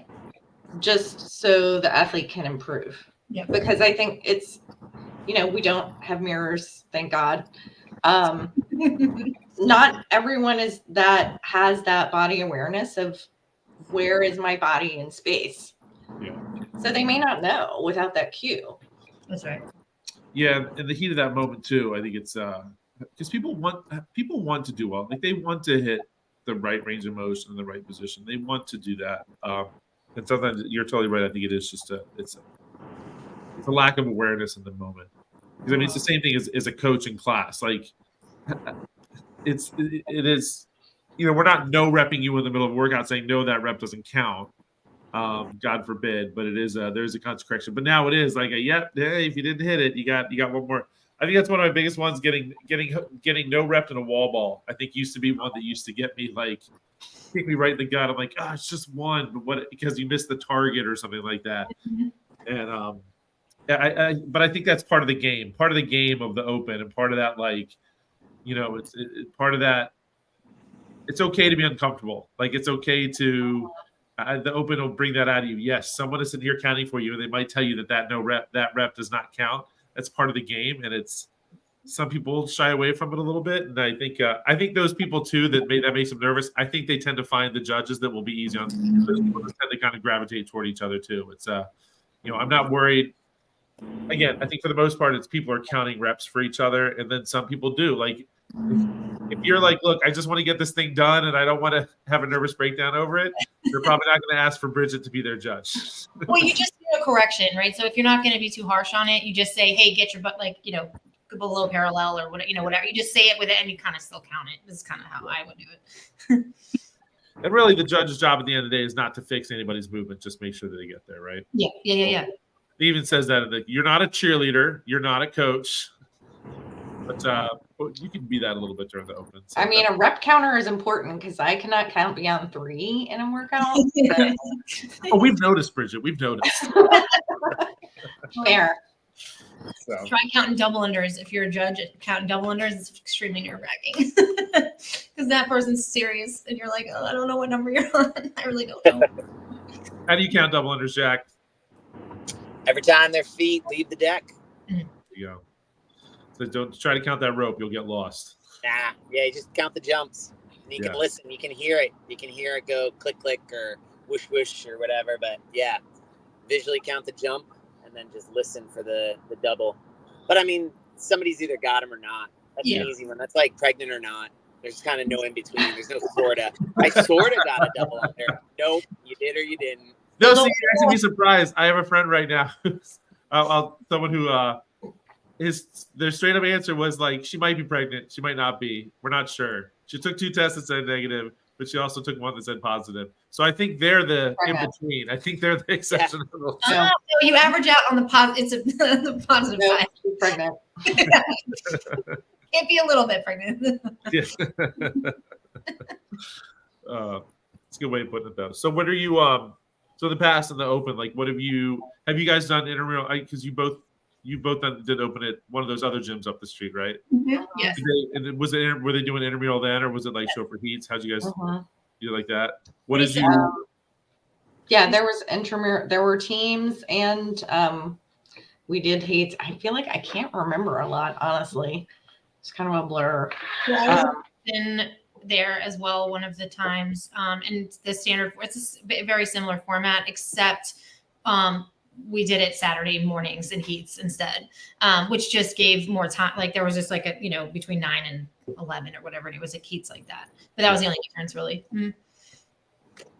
Just so the athlete can improve. Yeah. Because I think it's, we don't have mirrors, thank God. Not everyone has that body awareness of where is my body in space. Yeah. So they may not know without that cue. That's right. Yeah, in the heat of that moment too, I think it's because people want to do well. Like they want to hit the right range of motion in the right position. They want to do that. And sometimes you're totally right. I think it is just it's a lack of awareness in the moment. Because I mean, it's the same thing as a coach in class. Like it is, we're not no repping you in the middle of a workout saying no, that rep doesn't count. God forbid, but it is there's a consequence correction. But now it is like hey, if you didn't hit it, you got one more. I think that's one of my biggest ones. Getting no rep in a wall ball. I think used to be one that used to get me like kick me right in the gut. I'm like, it's just one, but what because you missed the target or something like that. And but I think that's part of the game of the Open, and part of that it's part of that. It's okay to be uncomfortable. Like it's okay to. The Open will bring that out of you. Yes, someone is in here counting for you, and they might tell you that rep does not count. That's part of the game, and it's some people shy away from it a little bit. And I think those people too that makes them nervous. I think they tend to find the judges that will be easy on. Those people just tend to kind of gravitate toward each other too. It's I'm not worried. Again, I think for the most part, it's people are counting reps for each other, and then some people do. Like if you're like, look, I just want to get this thing done, and I don't want to have a nervous breakdown over it, they're probably not going to ask for Bridget to be their judge. Well, you just do a correction, right? So if you're not going to be too harsh on it, you just say, hey, get your butt, below parallel or whatever, whatever. You just say it with it, and you kind of still count it. This is kind of how I would do it. And really, the judge's job at the end of the day is not to fix anybody's movement, just make sure that they get there, right? Yeah. It even says that you're not a cheerleader, you're not a coach, but you can be that a little bit during the Open. So a rep counter is important because I cannot count beyond 3 in a workout. We've noticed, Bridget. We've noticed. Fair. So. Try counting double unders. If you're a judge at counting double unders, it's extremely nerve-wracking because that person's serious, and you're like, oh, I don't know what number you're on. I really don't know. How do you count double unders, Jack? Every time their feet leave the deck. There you go. So don't try to count that rope. You'll get lost. Nah. Yeah, you just count the jumps. And you can listen. You can hear it. You can hear it go click, click, or whoosh, whoosh, or whatever. But, yeah, visually count the jump and then just listen for the double. But, I mean, somebody's either got them or not. That's an easy one. That's like pregnant or not. There's kind of no in between. There's no sorta. I sorta got a double under. Nope, you did or you didn't. No, see, you guys would be surprised. I have a friend right now, someone who their straight up answer was like, she might be pregnant, she might not be. We're not sure. She took 2 tests that said negative, but she also took one that said positive. So I think they're the in between. I think they're the exception. Yeah. So you average out on the positive. It's the positive side. Pregnant. Can't be a little bit pregnant. Yeah. It's a good way of putting it though. So what are you so the past and the Open, like what have you guys done intramural? Because you both did Open at one of those other gyms up the street, right? Mm-hmm. Yes. Were they doing intramural then, or was it like show for heats? How'd you guys do like that? What did you? Yeah, there was intramural. There were teams, and we did heats. I feel like I can't remember a lot, honestly. It's kind of a blur. Yeah, I was in there as well one of the times, and the standard. It's a very similar format, except we did it Saturday mornings and heats instead, which just gave more time. Like there was just like a between 9 and 11 or whatever, and it was like heats like that. But that was the only difference, really. Mm-hmm.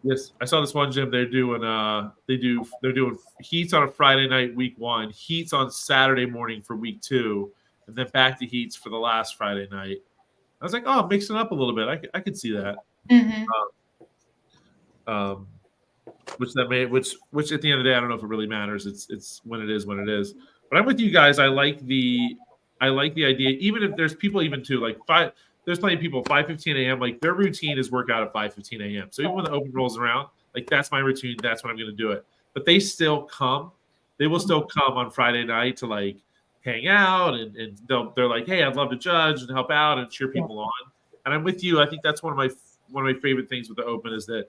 Yes, I saw this one gym. They're doing heats on a Friday night, week 1, heats on Saturday morning for week 2, and then back to heats for the last Friday night. I was like, oh, mixing up a little bit. I could see that. Mm-hmm. Which at the end of the day, I don't know if it really matters. It's when it is. But I'm with you guys. I like the idea. Even if there's people too, like there's plenty of people 5:15 a.m. Like their routine is work out at 5:15 a.m. So even when the Open rolls around, like that's my routine. That's when I'm going to do it. But they still come they will still come on Friday night to like hang out, and they're like, hey, I'd love to judge and help out and cheer people on. And I'm with you. I think that's one of my favorite things with the Open is that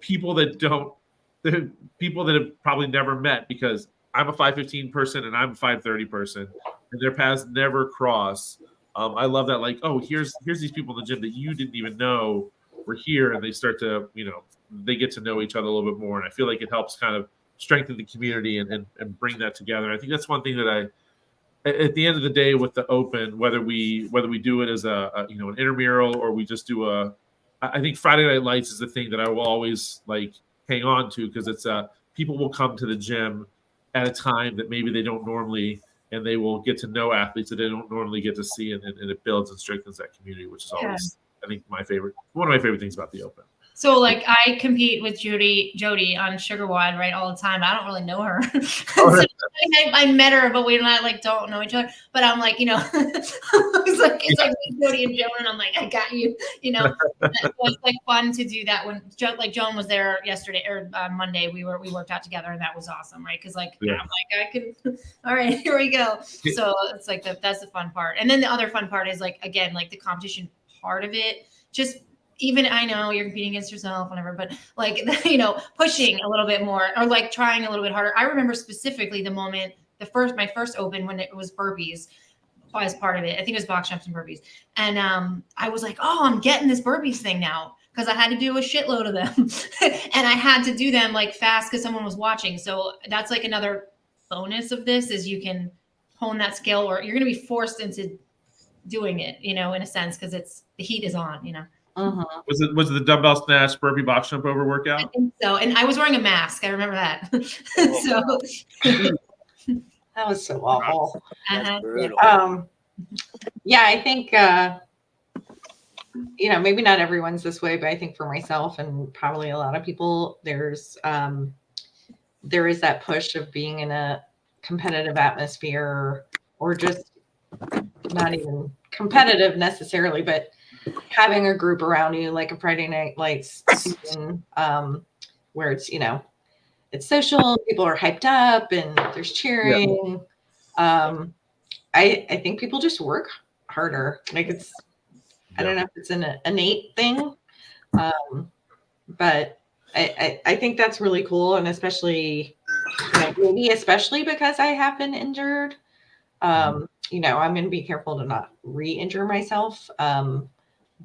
people that have probably never met, because I'm a 5'15" person and I'm a 5'30" person, and their paths never cross. I love that. Like, oh, here's these people in the gym that you didn't even know were here, and they start to, they get to know each other a little bit more. And I feel like it helps kind of strengthen the community and bring that together. I think that's one thing that at the end of the day with the Open, whether we do it as an intramural or we just do I think Friday Night Lights is the thing that I will always like hang on to, because it's people will come to the gym at a time that maybe they don't normally, and they will get to know athletes that they don't normally get to see, and it builds and strengthens that community, which is always, I think, one of my favorite things about the Open. So like I compete with Jody on Sugar Wad, right, all the time. I don't really know her. So, I met her, but we don't know each other. But I'm like, it's like Jody and Joan, and I'm like, I got you. It was like fun to do that when Joan was there yesterday or Monday. We worked out together, and that was awesome, right? Because I'm like, I can. All right, here we go. So it's like that's the fun part, and then the other fun part is like, again, like the competition part of it. Just even, I know you're competing against yourself, whatever, but like, pushing a little bit more, or like trying a little bit harder. I remember specifically the moment, my first Open, when it was burpees as part of it. I think it was box jumps and burpees. And I was like, oh, I'm getting this burpees thing now, because I had to do a shitload of them. And I had to do them like fast because someone was watching. So that's like another bonus of this, is you can hone that skill, or you're going to be forced into doing it, in a sense, because the heat is on, Uh-huh. Was it the dumbbell snatch burpee box jump over workout? I think so. And I was wearing a mask. I remember that. That was so awful. Yeah, I think maybe not everyone's this way, but I think for myself and probably a lot of people, there is that push of being in a competitive atmosphere, or just not even competitive necessarily, but having a group around you, like a Friday Night Lights season, where it's, it's social, people are hyped up and there's cheering. I think people just work harder. Like I don't know if it's an innate thing, but I think that's really cool. And especially, maybe especially because I have been injured, I'm going to be careful to not re-injure myself.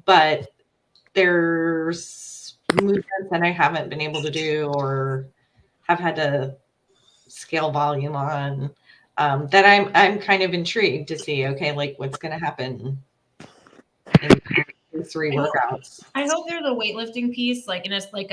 But there's movements that I haven't been able to do, or have had to scale volume on, that I'm kind of intrigued to see, okay, like what's going to happen in the 3 workouts. I hope there's a weightlifting piece, like, and it's like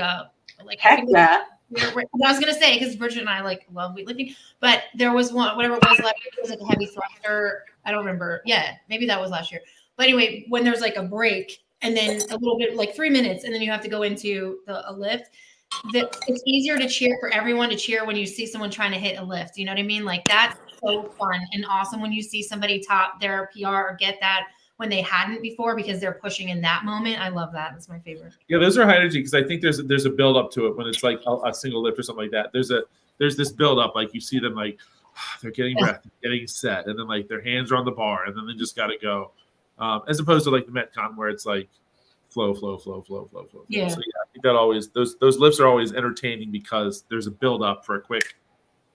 Heck yeah. I was gonna say, because Bridget and I love weightlifting, but there was one, whatever it was, it was like a heavy thruster. I don't remember. Yeah, maybe that was last year. But anyway, when there's like a break and then a little bit, like 3 minutes, and then you have to go into a lift, it's easier to cheer for everyone to cheer when you see someone trying to hit a lift. You know what I mean? Like, that's so fun and awesome when you see somebody top their PR or get that when they hadn't before, because they're pushing in that moment. I love that. That's my favorite. Yeah, those are high energy, because I think there's a build up to it when it's like a single lift or something like that. There's this build up, like you see them like they're getting breath, getting set, and then like their hands are on the bar, and then they just got to go. As opposed to like the Metcon, where it's like flow. Yeah. So I think that always those lifts are always entertaining, because there's a build up for a quick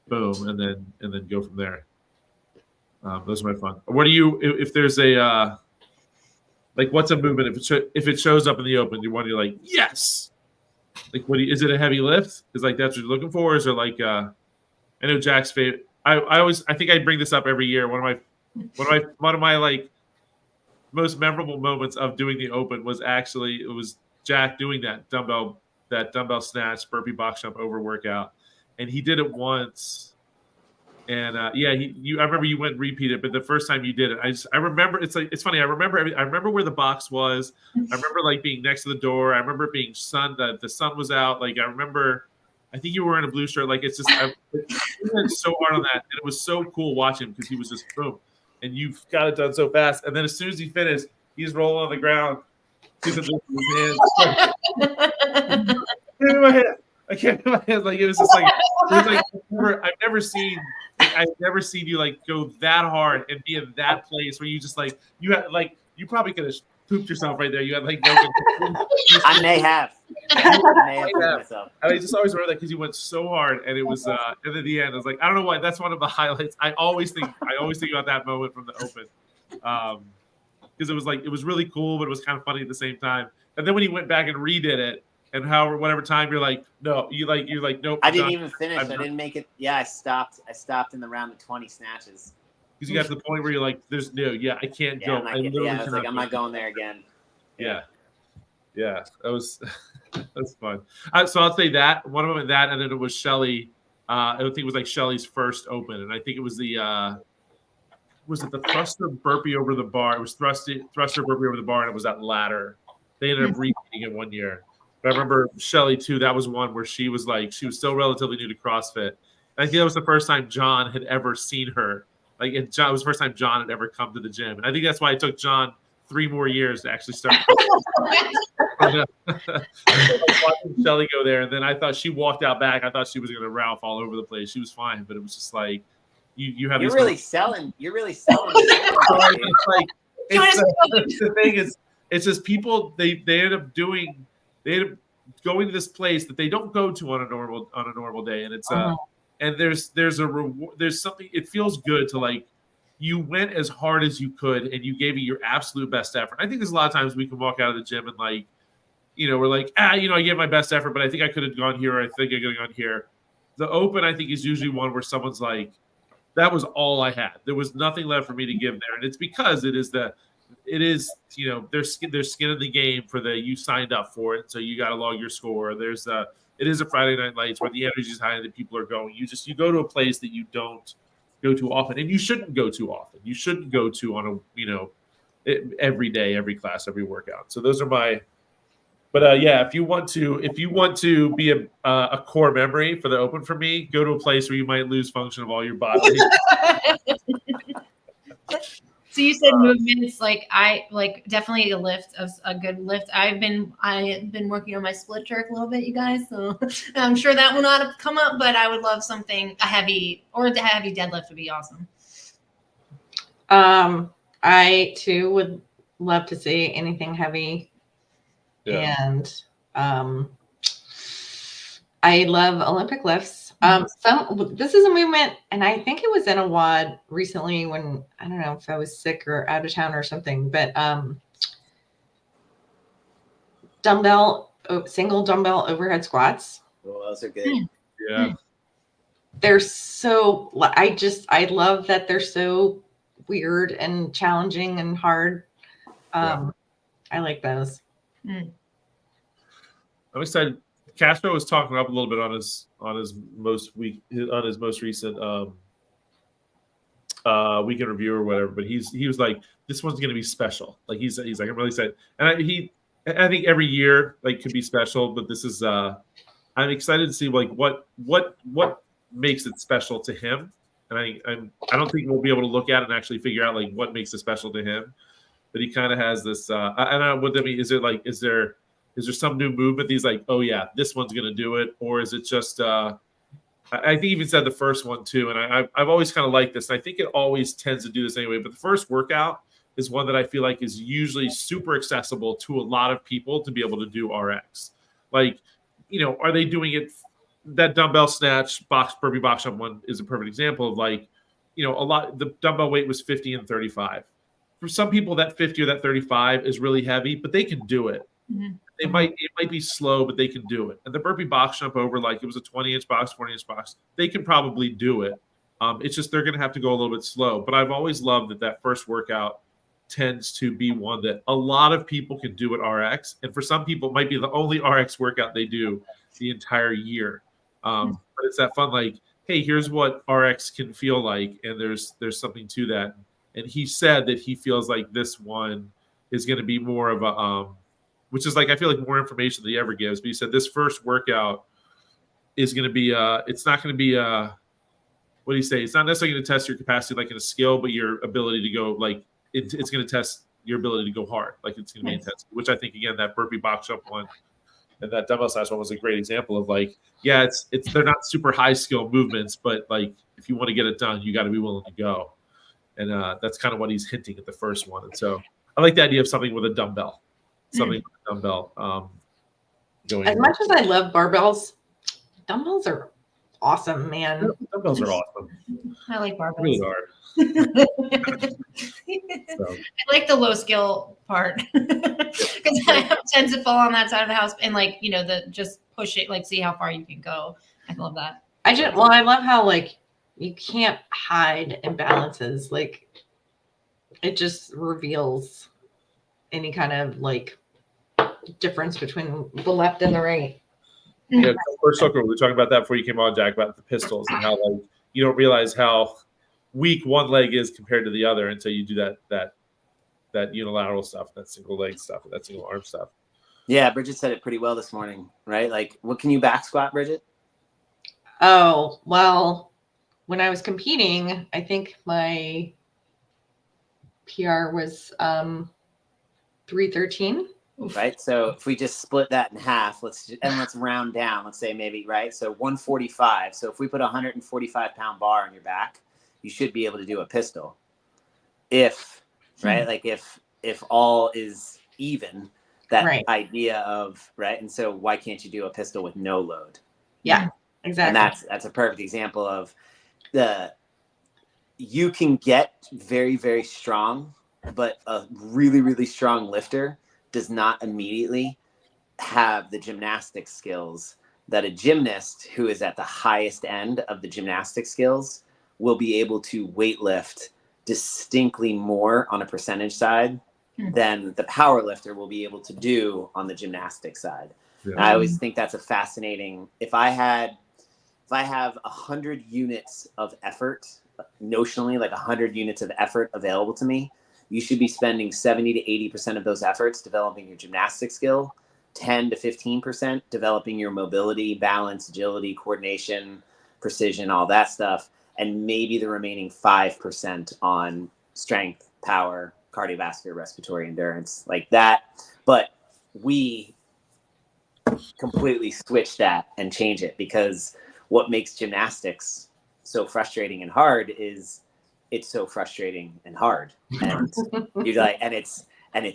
boom, and then go from there. Those are my fun. What do you, if there's a like, what's a movement if it shows up in the Open, you're like, yes. Like, is it a heavy lift? Is like that's what you're looking for? Is there like I know Jack's favorite. I think I bring this up every year. One of my like most memorable moments of doing the Open was actually, it was Jack doing that dumbbell snatch burpee box jump over workout, and he did it once. And I remember you went and repeated, but the first time you did it, I remember, it's funny. I remember where the box was. I remember like being next to the door. I remember it being the sun was out. Like, I think you were in a blue shirt. Like, it's just, I went so hard on that. And it was so cool watching him, because he was just boom. And you've got it done so fast. And then as soon as he finished, he's rolling on the ground. His hands. I can't imagine. Like it was just like I've never seen you like go that hard and be in that place where you just like you had like you probably could have pooped yourself right there. You had like no. I may have. Pooped myself. And I just always remember that because you went so hard, and it was, and at the end, I was like, I don't know why. That's one of the highlights. I always think about that moment from the Open, because it was like it was really cool, but it was kind of funny at the same time. And then when you went back and redid it, and whatever time you're like, no, you're like, nope. I didn't even finish. I didn't make it. Yeah, I stopped. I stopped in the round of 20 snatches. Because you got to the point where you're like, there's no, I can't go. I was like, I'm not going there again. Yeah, that was fun. So I'll say that one of them, and then it was Shelly. I think it was like Shelly's first Open, and I think it was the thruster burpee over the bar? It was thruster burpee over the bar, and it was that ladder. They ended up repeating it one year. But I remember Shelly too. That was one where she was still relatively new to CrossFit. And I think that was the first time John had ever seen her. Like it was the first time John had ever come to the gym, and I think that's why it took John 3 more years to actually start. Watching Shelly go there, and then I thought she walked out back. I thought she was going to Ralph all over the place. She was fine, but it was just like you have. You're really selling. You're really selling. The thing is, it's just people. They end up going to this place that they don't go to on a normal day, and it's and there's a reward. There's something. It feels good to like. You went as hard as you could and you gave it your absolute best effort. I think there's a lot of times we can walk out of the gym and like, we're like, I gave my best effort, but I think I could have gone here. Or I think I could have gone here. The Open, I think, is usually one where someone's like, that was all I had. There was nothing left for me to give there. And it's because it is there's skin in the game for you signed up for it. So you got to log your score. It is a Friday Night Lights where the energy is high and the people are going. You go to a place that you don't go too often, and you shouldn't go too often. You shouldn't go to on a every day, every class, every workout. So those are my. But if you want to be a core memory for the Open for me, go to a place where you might lose function of all your body. So you said movements, I definitely a good lift. I've been working on my split jerk a little bit, you guys. So I'm sure that will not have come up, but I would love something heavy deadlift would be awesome. I too would love to see anything heavy, and I love Olympic lifts. This is a movement, and I think it was in a WOD recently when I don't know if I was sick or out of town or something, but single dumbbell overhead squats. Oh, those are good. Yeah. They're so, I love that they're so weird and challenging and hard. I like those. I'm excited. Castro was talking up a little bit on his most recent weekend review or whatever, but he was like, this one's going to be special. Like he's like, I'm really excited, and I think every year could be special, but this is I'm excited to see what makes it special to him, and I don't think we'll be able to look at it and actually figure out what makes it special to him, but he kind of has this. I don't know what that means. Is there some new movement? He's like, oh yeah, this one's going to do it. Or is it just, I think he even said the first one too. And I've always kind of liked this. And I think it always tends to do this anyway. But the first workout is one that I feel like is usually super accessible to a lot of people to be able to do RX. Are they doing it? That dumbbell snatch burpee box jump one is a perfect example of a lot, the dumbbell weight was 50 and 35. For some people that 50 or that 35 is really heavy, but they can do it. Mm-hmm. It might be slow, but they can do it. And the burpee box jump over, it was a 20-inch box, 40-inch box, they can probably do it. It's just they're going to have to go a little bit slow. But I've always loved that first workout tends to be one that a lot of people can do at RX. And for some people, it might be the only RX workout they do the entire year. But it's that fun, hey, here's what RX can feel like. And there's something to that. And he said that he feels like this one is going to be more of a which is I feel like more information than he ever gives. But he said this first workout is going to be, it's not going to be, what do you say? It's not necessarily going to test your capacity in a skill, but your ability to go, it's going to test your ability to go hard. It's going to be intense, which I think, again, that burpee box jump one And that dumbbell snatch one was a great example of like, yeah, it's they're not super high skill movements, but like if you want to get it done, you got to be willing to go. And that's kind of what he's hinting at the first one. And so I like the idea of something with a dumbbell, something with a dumbbell. Going As much as I love barbells, dumbbells are awesome, man. dumbbells are awesome. I like barbells. Really are. So. I like the low skill part because I tend to fall on that side of the house and like, you know, the just push it, like see how far you can go. I love that. I love how like you can't hide imbalances. Like it just reveals any kind of like difference between the left and the right. Yeah, first circle, we were talking about that before you came on, Jack, about the pistols and how like you don't realize how weak one leg is compared to the other until you do that unilateral stuff, that single leg stuff, that single arm stuff. Yeah, Bridget said it pretty well this morning, right? Like, what can you back squat, Bridget? Oh, well, when I was competing, I think my PR was 313. Right. So if we just split that in half, let's round down. Let's say maybe, right? So 145. So if we put a 145-pound bar on your back, you should be able to do a pistol. Right? Like if all is even, that idea of, right? And so why can't you do a pistol with no load? Yeah, exactly. And that's a perfect example of you can get very, very strong, but a really, really strong lifter does not immediately have the gymnastic skills that a gymnast who is at the highest end of the gymnastic skills will be able to weightlift distinctly more on a percentage side than the power lifter will be able to do on the gymnastic side. Yeah. I always think that's a fascinating, if I have 100 units of effort, notionally like 100 units of effort available to me, you should be spending 70 to 80% of those efforts developing your gymnastic skill, 10 to 15% developing your mobility, balance, agility, coordination, precision, all that stuff, and maybe the remaining 5% on strength, power, cardiovascular, respiratory endurance, like that. But we completely switch that and change it, because what makes gymnastics so frustrating and hard is it's so frustrating and hard, and you're like, and it's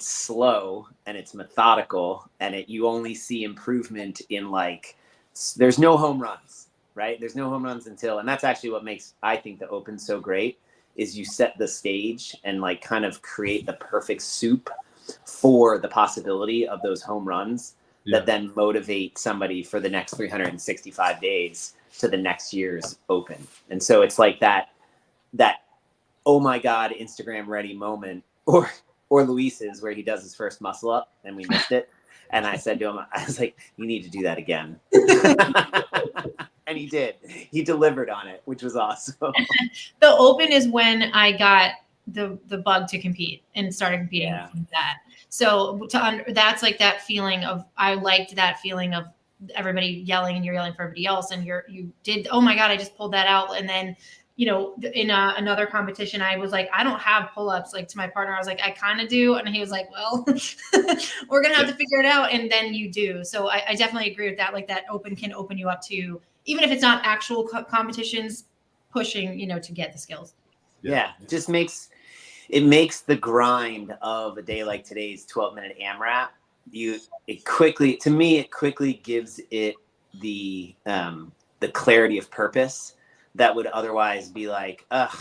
slow and it's methodical, and you only see improvement in like, there's no home runs, right? There's no home runs until, and that's actually what makes, I think, the Open so great, is you set the stage and like kind of create the perfect soup for the possibility of those home runs that then motivate somebody for the next 365 days to the next year's Open. And so it's like that oh my God, Instagram ready moment, or Luis's, where he does his first muscle up and we missed it. And I said to him, I was like, you need to do that again. And he did. He delivered on it, which was awesome. The Open is when I got the bug to compete and started competing with that. So that's like that feeling of, I liked that feeling of everybody yelling and you're yelling for everybody else. And you did, oh my God, I just pulled that out. And then, you know, in another competition, I was like, I don't have pull-ups. Like, to my partner, I was like, I kind of do. And he was like, well, we're going to have to figure it out. And then you do. So I definitely agree with that. Like, that Open can open you up to, even if it's not actual competitions, pushing, you know, to get the skills. Yeah. It makes the grind of a day like today's 12-minute AMRAP. It quickly gives it the clarity of purpose that would otherwise be like, ugh,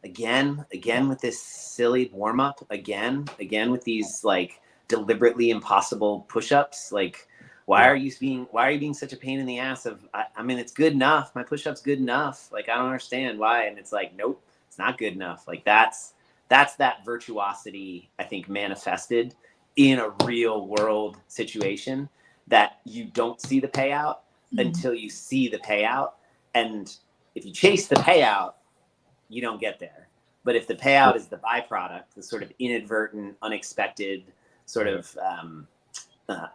again with this silly warm up, again with these like deliberately impossible push-ups. Like, why are you being such a pain in the ass of, I mean, it's good enough. My push-up's good enough. Like, I don't understand why. And it's like, nope, it's not good enough. Like, that's that virtuosity, I think, manifested in a real world situation, that you don't see the payout until you see the payout. And if you chase the payout, you don't get there. But if the payout is the byproduct, the sort of inadvertent, unexpected, sort of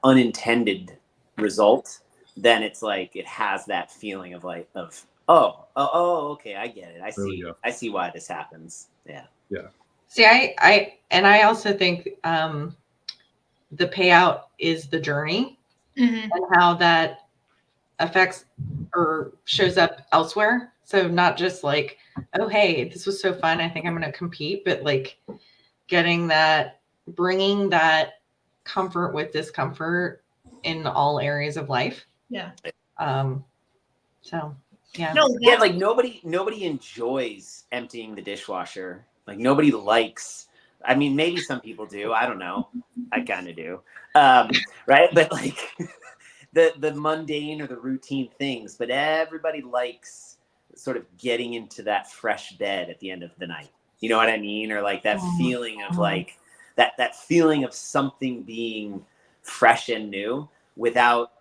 unintended result, then it's like, it has that feeling of like, oh, okay, I get it. I see why this happens. Yeah. Yeah. See, I also think the payout is the journey. Mhm. and how that affects or shows up elsewhere. So not just like, oh, hey, this was so fun, I think I'm going to compete, but like bringing that comfort with discomfort in all areas of life. Yeah. So yeah. No, Yeah, that's like nobody enjoys emptying the dishwasher. Like nobody likes. I mean, maybe some people do. I don't know. I kind of do. Right? But like the mundane or the routine things. But everybody likes sort of getting into that fresh bed at the end of the night. You know what I mean? Or like that feeling of like that feeling of something being fresh and new without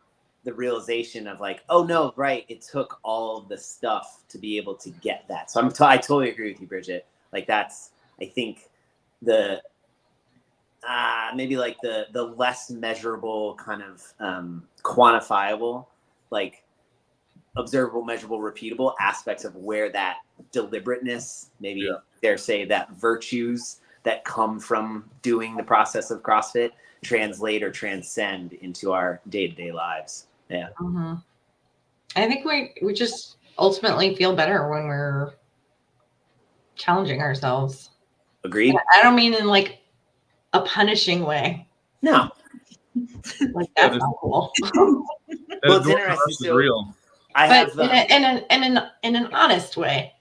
the realization of like, oh no, right, it took all of the stuff to be able to get that. So I totally agree with you, Bridget. Like that's, I think the maybe like the less measurable kind of quantifiable, like observable, measurable, repeatable aspects of where that deliberateness, maybe dare say that virtues that come from doing the process of CrossFit translate or transcend into our day-to-day lives. Yeah. I think we just ultimately feel better when we're challenging ourselves. Agreed. I don't mean in like a punishing way. No. Like that's not cool. Well, it's interesting. So, real. I but have in an honest way.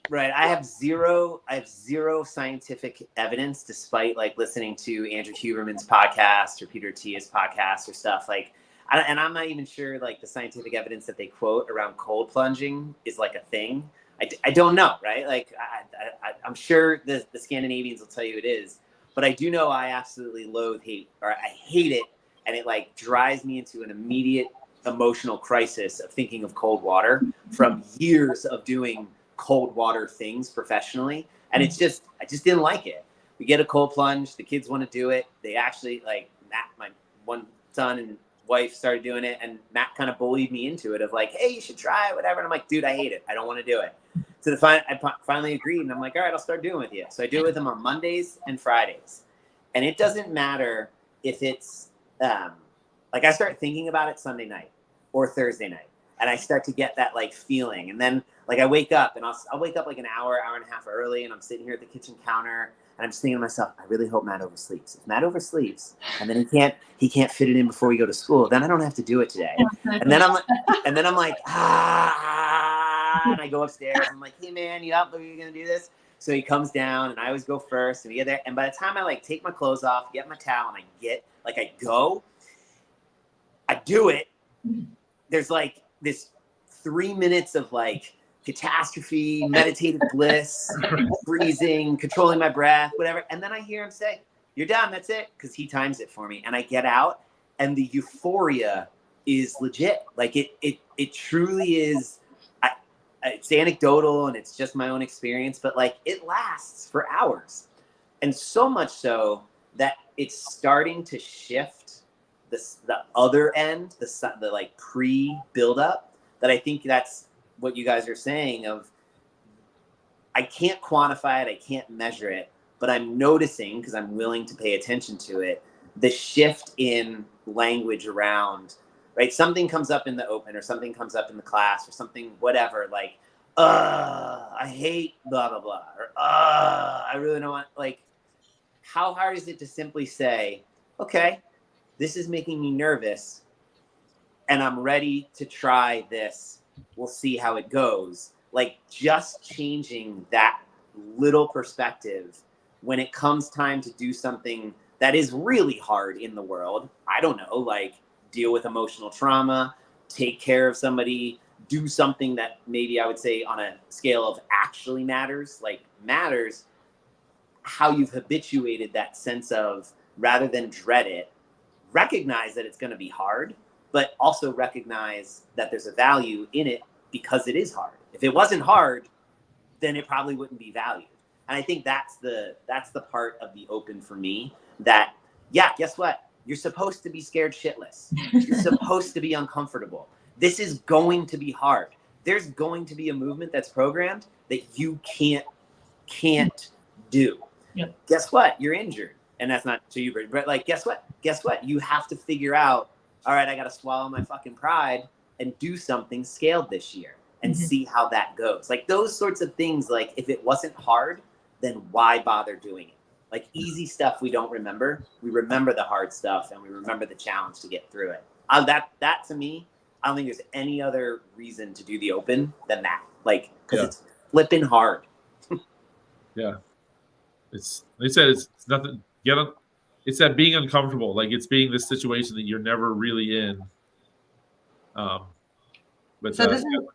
Right. I have zero scientific evidence, despite like listening to Andrew Huberman's podcast or Peter Attia's podcast or stuff like, and I'm not even sure like the scientific evidence that they quote around cold plunging is like a thing. I don't know. Right. Like I'm sure the Scandinavians will tell you it is, but I do know I absolutely hate it. And it like drives me into an immediate emotional crisis of thinking of cold water from years of doing cold water things professionally, and I just didn't like it. We get a cold plunge, the kids want to do it, they actually like Matt, my one son and wife started doing it, and Matt kind of bullied me into it of like, hey, you should try it, whatever, and I'm like, dude, I hate it, I don't want to do it. So I finally agreed, and I'm like, all right, I'll start doing it with you. So I do it with them on Mondays and Fridays, and it doesn't matter if it's like I start thinking about it Sunday night or Thursday night, and I start to get that like feeling, and then like I wake up, and I'll wake up like an hour and a half early, and I'm sitting here at the kitchen counter, and I'm just thinking to myself, I really hope Matt oversleeps. If Matt oversleeps, and then he can't fit it in before we go to school, then I don't have to do it today. And then I'm like, and I go upstairs. I'm like, hey man, you up? Are you gonna do this? So he comes down, and I always go first, and we get there. And by the time I like take my clothes off, get my towel, and I do it. There's like this 3 minutes of like catastrophe, meditative bliss, freezing, controlling my breath, whatever. And then I hear him say, you're done, that's it. Because he times it for me. And I get out, and the euphoria is legit. Like it truly is. It's anecdotal, and it's just my own experience, but like it lasts for hours. And so much so that it's starting to shift the other end, the like pre-build-up, that I think that's what you guys are saying of, I can't quantify it, I can't measure it, but I'm noticing, because I'm willing to pay attention to it, the shift in language around, right? Something comes up in the open, or something comes up in the class, or something, whatever, like, I hate blah, blah, blah, or I really don't want, like, how hard is it to simply say, okay, this is making me nervous, and I'm ready to try this. We'll see how it goes. Like just changing that little perspective when it comes time to do something that is really hard in the world. I don't know, like deal with emotional trauma, take care of somebody, do something that maybe I would say on a scale of actually matters, like matters, how you've habituated that sense of, rather than dread it, recognize that it's going to be hard, but also recognize that there's a value in it because it is hard. If it wasn't hard, then it probably wouldn't be valued. And I think that's the part of the open for me that, yeah, guess what? You're supposed to be scared shitless. You're supposed to be uncomfortable. This is going to be hard. There's going to be a movement that's programmed that you can't do. Yep. Guess what? You're injured. And that's not to you, but like, guess what? You have to figure out all right, I got to swallow my fucking pride and do something scaled this year and see how that goes. Like those sorts of things, like if it wasn't hard, then why bother doing it? Like easy stuff we don't remember. We remember the hard stuff and we remember the challenge to get through it. That to me, I don't think there's any other reason to do the Open than that. Like, because it's flipping hard. Yeah. It's, they said it's nothing, it's that being uncomfortable. Like it's being this situation that you're never really in. But so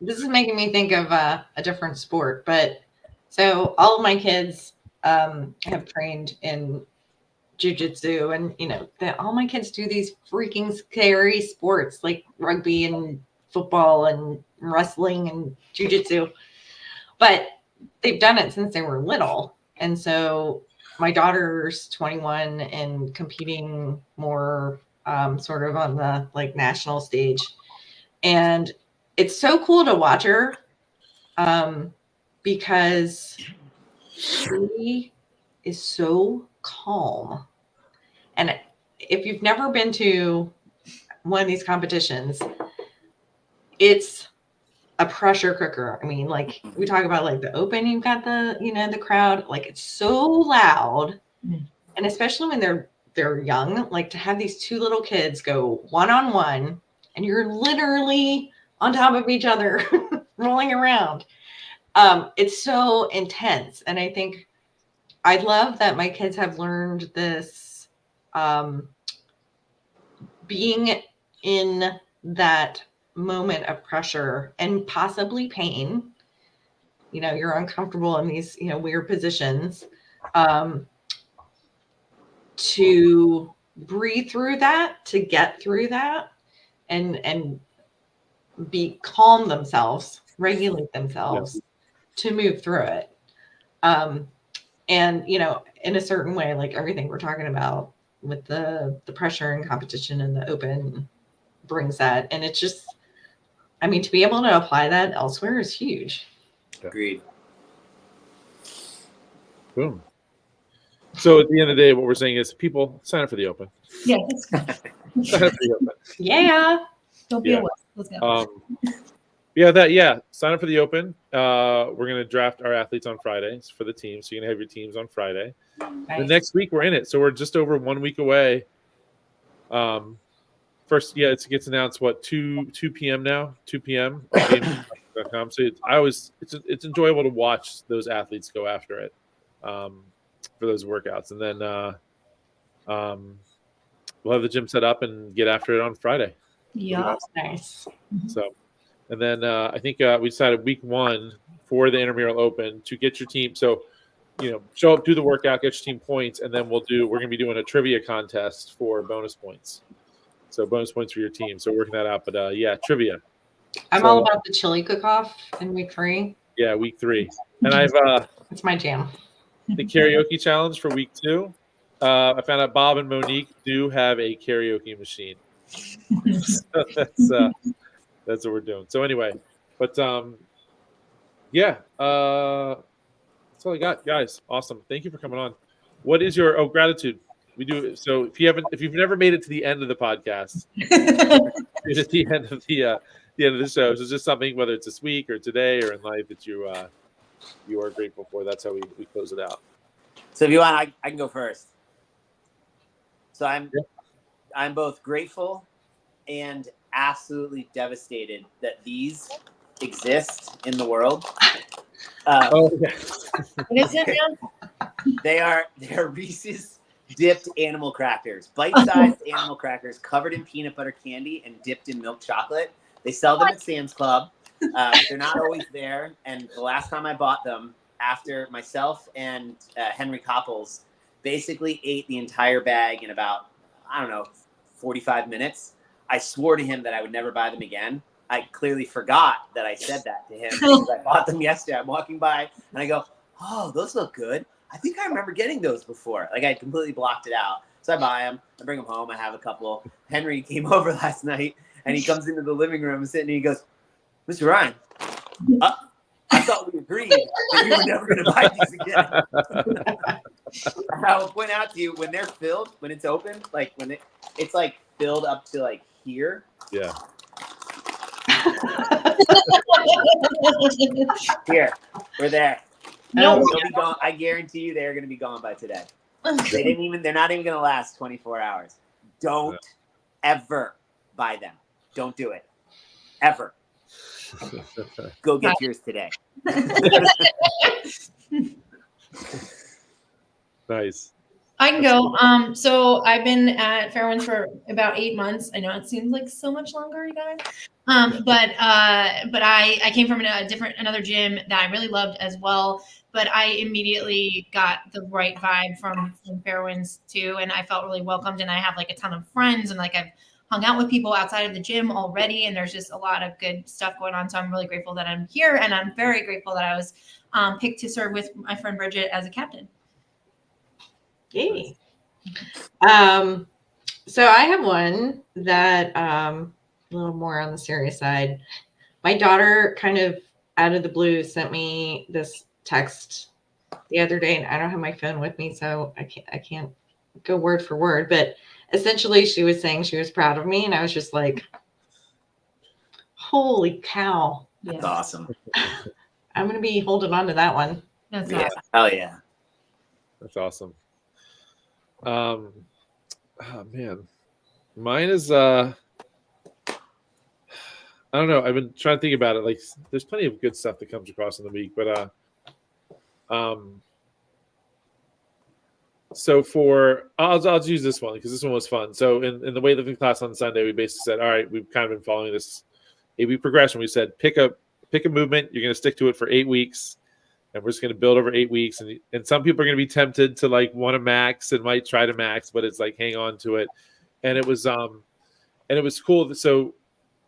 this is making me think of a different sport, but so all of my kids have trained in jiu-jitsu, and you know that all my kids do these freaking scary sports like rugby and football and wrestling and jiu-jitsu, but they've done it since they were little. And so my daughter's 21 and competing more sort of on the like national stage, and it's so cool to watch her because she is so calm. And if you've never been to one of these competitions, it's a pressure cooker. I mean, like we talk about like the Open, you've got the, you know, the crowd, like it's so loud. And especially when they're young, like to have these two little kids go one-on-one and you're literally on top of each other rolling around. It's so intense. And I think I love that my kids have learned this, being in that moment of pressure and possibly pain. You know, you're uncomfortable in these, you know, weird positions, to breathe through that, to get through that, and be calm themselves, regulate themselves to move through it. And, you know, in a certain way, like everything we're talking about with the pressure and competition and the Open brings that. And it's just, I mean, to be able to apply that elsewhere is huge. Agreed. Boom. So at the end of the day, what we're saying is people sign up for the Open. Yeah. Sign up for the Open. Yeah. Don't be a wuss. Let's go. Sign up for the Open. We're going to draft our athletes on Fridays for the team. So you're going to have your teams on Friday. Nice. The next week we're in it. So we're just over 1 week away. First, it gets announced, 2 p.m. now? 2 p.m. on game.com. So it's enjoyable to watch those athletes go after it for those workouts. And then we'll have the gym set up and get after it on Friday. Yeah. Nice. So, and then I think we decided week 1 for the intramural Open to get your team. So, you know, show up, do the workout, get your team points, and then we're going to be doing a trivia contest for bonus points. So bonus points for your team. So working that out, but trivia. I'm all about the chili cook-off in week 3. Yeah, week 3, and I've it's my jam. The karaoke challenge for week 2. I found out Bob and Monique do have a karaoke machine. So that's what we're doing. So anyway, but that's all I got, guys. Awesome. Thank you for coming on. What is your gratitude? We do so. If you've never made it to the end of the podcast, it's at the end of the show. So it's just something, whether it's this week or today or in life, that you are grateful for. That's how we close it out. So if you want, I can go first. So I'm both grateful and absolutely devastated that these exist in the world. What is it now? They are Reese's dipped animal crackers, bite-sized animal crackers covered in peanut butter candy and dipped in milk chocolate. They sell them at Sam's Club. They're not always there. And the last time I bought them, after myself and Henry Copples basically ate the entire bag in about, 45 minutes, I swore to him that I would never buy them again. I clearly forgot that I said that to him because I bought them yesterday. I'm walking by and I go, oh, those look good. I think I remember getting those before. Like I completely blocked it out. So I buy them. I bring them home. I have a couple. Henry came over last night and he comes into the living room and sitting and he goes, Mr. Ryan, I thought we agreed that you were never going to buy these again. I will point out to you, when they're filled, when it's open, like when it's like filled up to like here. Yeah. Here, we're there. No. They'll be gone. I guarantee you they're going to be gone by today. They're not even going to last 24 hours. Don't ever buy them. Don't do it. Ever. Go get yours today. Nice. I can go. So I've been at Fairwinds for about 8 months. I know it seems like so much longer, you guys. But I came from another gym that I really loved as well. But I immediately got the right vibe from Fairwinds too, and I felt really welcomed. And I have like a ton of friends, and like I've hung out with people outside of the gym already, and there's just a lot of good stuff going on. So I'm really grateful that I'm here, and I'm very grateful that I was picked to serve with my friend Bridget as a captain. Yay. So I have one that a little more on the serious side. My daughter kind of out of the blue sent me this text the other day, and I don't have my phone with me, so I can't go word for word, but essentially she was saying she was proud of me, and I was just like, holy cow. That's awesome. I'm going to be holding on to that one. That's Yeah. awesome. Hell yeah. That's awesome. Oh man, mine is I don't know. I've been trying to think about it. Like, there's plenty of good stuff that comes across in the week, but so for I'll use this one because this one was fun. So in the weightlifting class on Sunday, we basically said, all right, we've kind of been following this 8-week progression. We said pick a movement. You're going to stick to it for 8 weeks. And we're just going to build over 8 weeks. And some people are going to be tempted to like want to max and might try to max, but it's like, hang on to it. And it was cool. So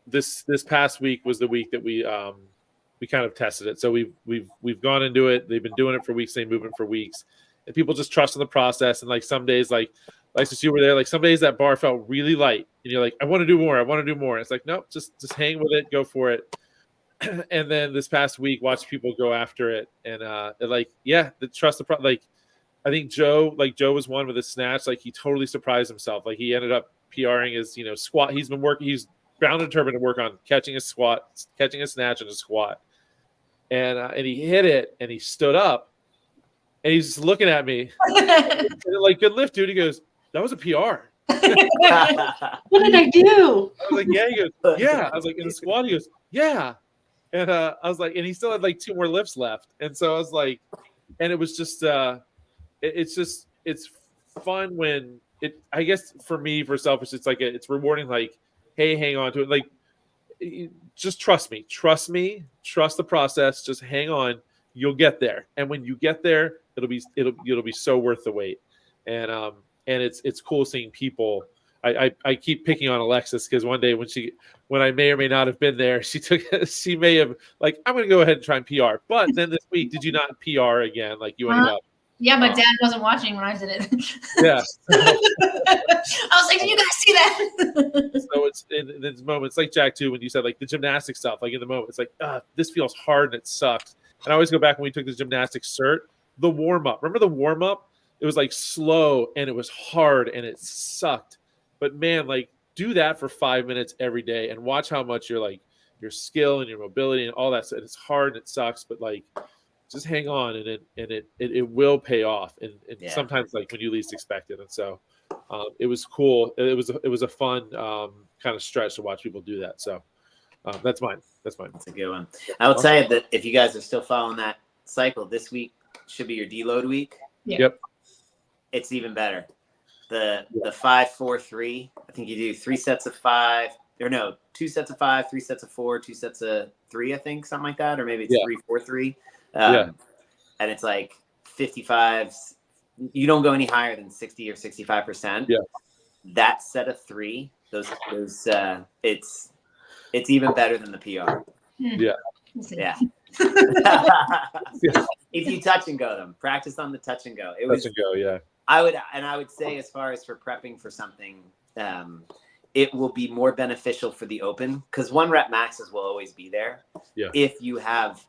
this past week was the week that we kind of tested it. So we've gone into it. They've been doing it for weeks, same movement for weeks, and people just trust in the process. And like some days, like since you were there, like some days that bar felt really light and you're like, I want to do more. I want to do more. And it's like, nope, just hang with it. Go for it. And then this past week, watch people go after it, and the trust the like. I think Joe was one with his snatch. Like he totally surprised himself. Like he ended up PRing his squat. He's been working. He's bound and determined to work on catching a squat, catching a snatch, and a squat. And he hit it, and he stood up, and he's just looking at me, like, good lift, dude. He goes, that was a PR. What did I do? I was like, yeah. He goes, yeah. I was like, in the squat. He goes, yeah. And I was like, and he still had like 2 more lifts left. And so I was like, and it was just, it's fun when I guess for me, for selfish, it's like, it's rewarding. Like, hey, hang on to it. Like, just trust me, trust the process. Just hang on. You'll get there. And when you get there, it'll be so worth the wait. And it's cool seeing people. I keep picking on Alexis because one day when I may or may not have been there, she may have like, I'm going to go ahead and try and PR. But then this week, did you not PR again? Like you ended up. Yeah, but Dad wasn't watching when I did it. Yeah. I was like, did you guys see that? So it's in these moments like Jack too, when you said like the gymnastic stuff, like in the moment, it's like, this feels hard and it sucks. And I always go back when we took the gymnastics cert, the warm up. Remember the warm up? It was like slow and it was hard and it sucked. But man, like do that for 5 minutes every day and watch how much your skill and your mobility and all that. It's hard and it sucks, but like just hang on and it will pay off. And sometimes like when you least expect it. And so it was cool. It was a fun kind of stretch to watch people do that. So that's mine. That's a good one. I will tell you that if you guys are still following that cycle, this week should be your deload week. Yeah. Yep. It's even better. The 5-4-3. I think you do 3 sets of 5, or no, 2 sets of 5, 3 sets of 4, 2 sets of 3. I think something like that, or maybe it's 3-4-3. And it's like 55s. You don't go any higher than 60 or 65%. Yeah. That set of 3, those it's even better than the PR. Yeah. Yeah. If you touch and go them, practice on the touch and go. Touch and go, yeah. I would say as far as for prepping for something, it will be more beneficial for the open because 1 rep maxes will always be there. Yeah. If you have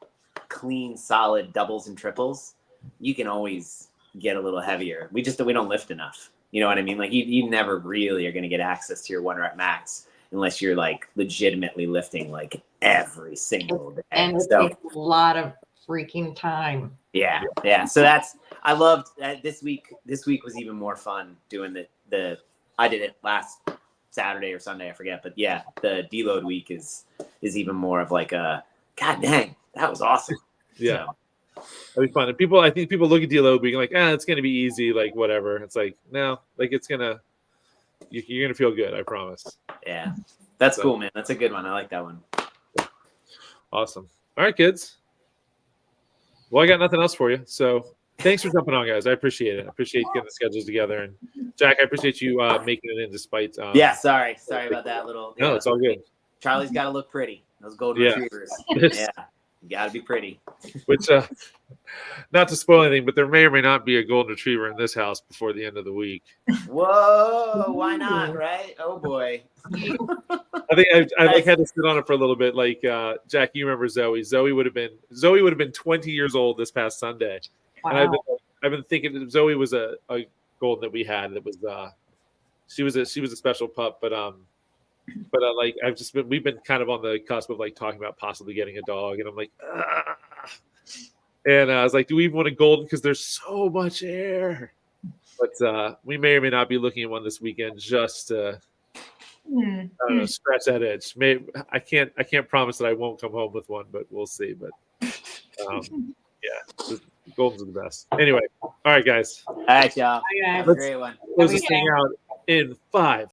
clean, solid doubles and triples, you can always get a little heavier. We don't lift enough. You know what I mean? Like you never really are going to get access to your 1 rep max. unless you're like legitimately lifting like every single day. And it So, takes a lot of freaking time. yeah. So I loved that this week. This week was even more fun doing the I did it last Saturday or Sunday, I forget, but yeah, the deload week is even more of like a god dang, that was awesome. Yeah. So, That'd be fun. And I think people look at deload being like, it's gonna be easy, like whatever. It's like, no, like you're gonna feel good, I promise. yeah, that's cool, man. That's a good one. I like that one. Awesome. All right, kids. Well, I got nothing else for you. So thanks for jumping on, guys. I appreciate it. I appreciate getting the schedules together. And Jack, I appreciate you making it in despite. Yeah, sorry about that little. No, it's all good. Charlie's got to look pretty. Those golden Yeah. retrievers. Yeah, you got to be pretty. Which, not to spoil anything, but there may or may not be a golden retriever in this house before the end of the week. Whoa, why not? Right? Oh boy. I think I had to sit on it for a little bit. Like Jack, you remember Zoe? Zoe would have been 20 years old this past Sunday, Wow. and I've been thinking Zoe was a golden that we had. That was she was a special pup, but like we've been kind of on the cusp of like talking about possibly getting a dog, and I'm like, and I was like, do we even want a golden? Because there's so much air. But we may or may not be looking at one this weekend just to scratch that itch. I can't promise that I won't come home with one, but we'll see. But yeah, goldens are the best. Anyway, all right, guys. All right, y'all. Yeah. Have a great one. Close this thing out in 5,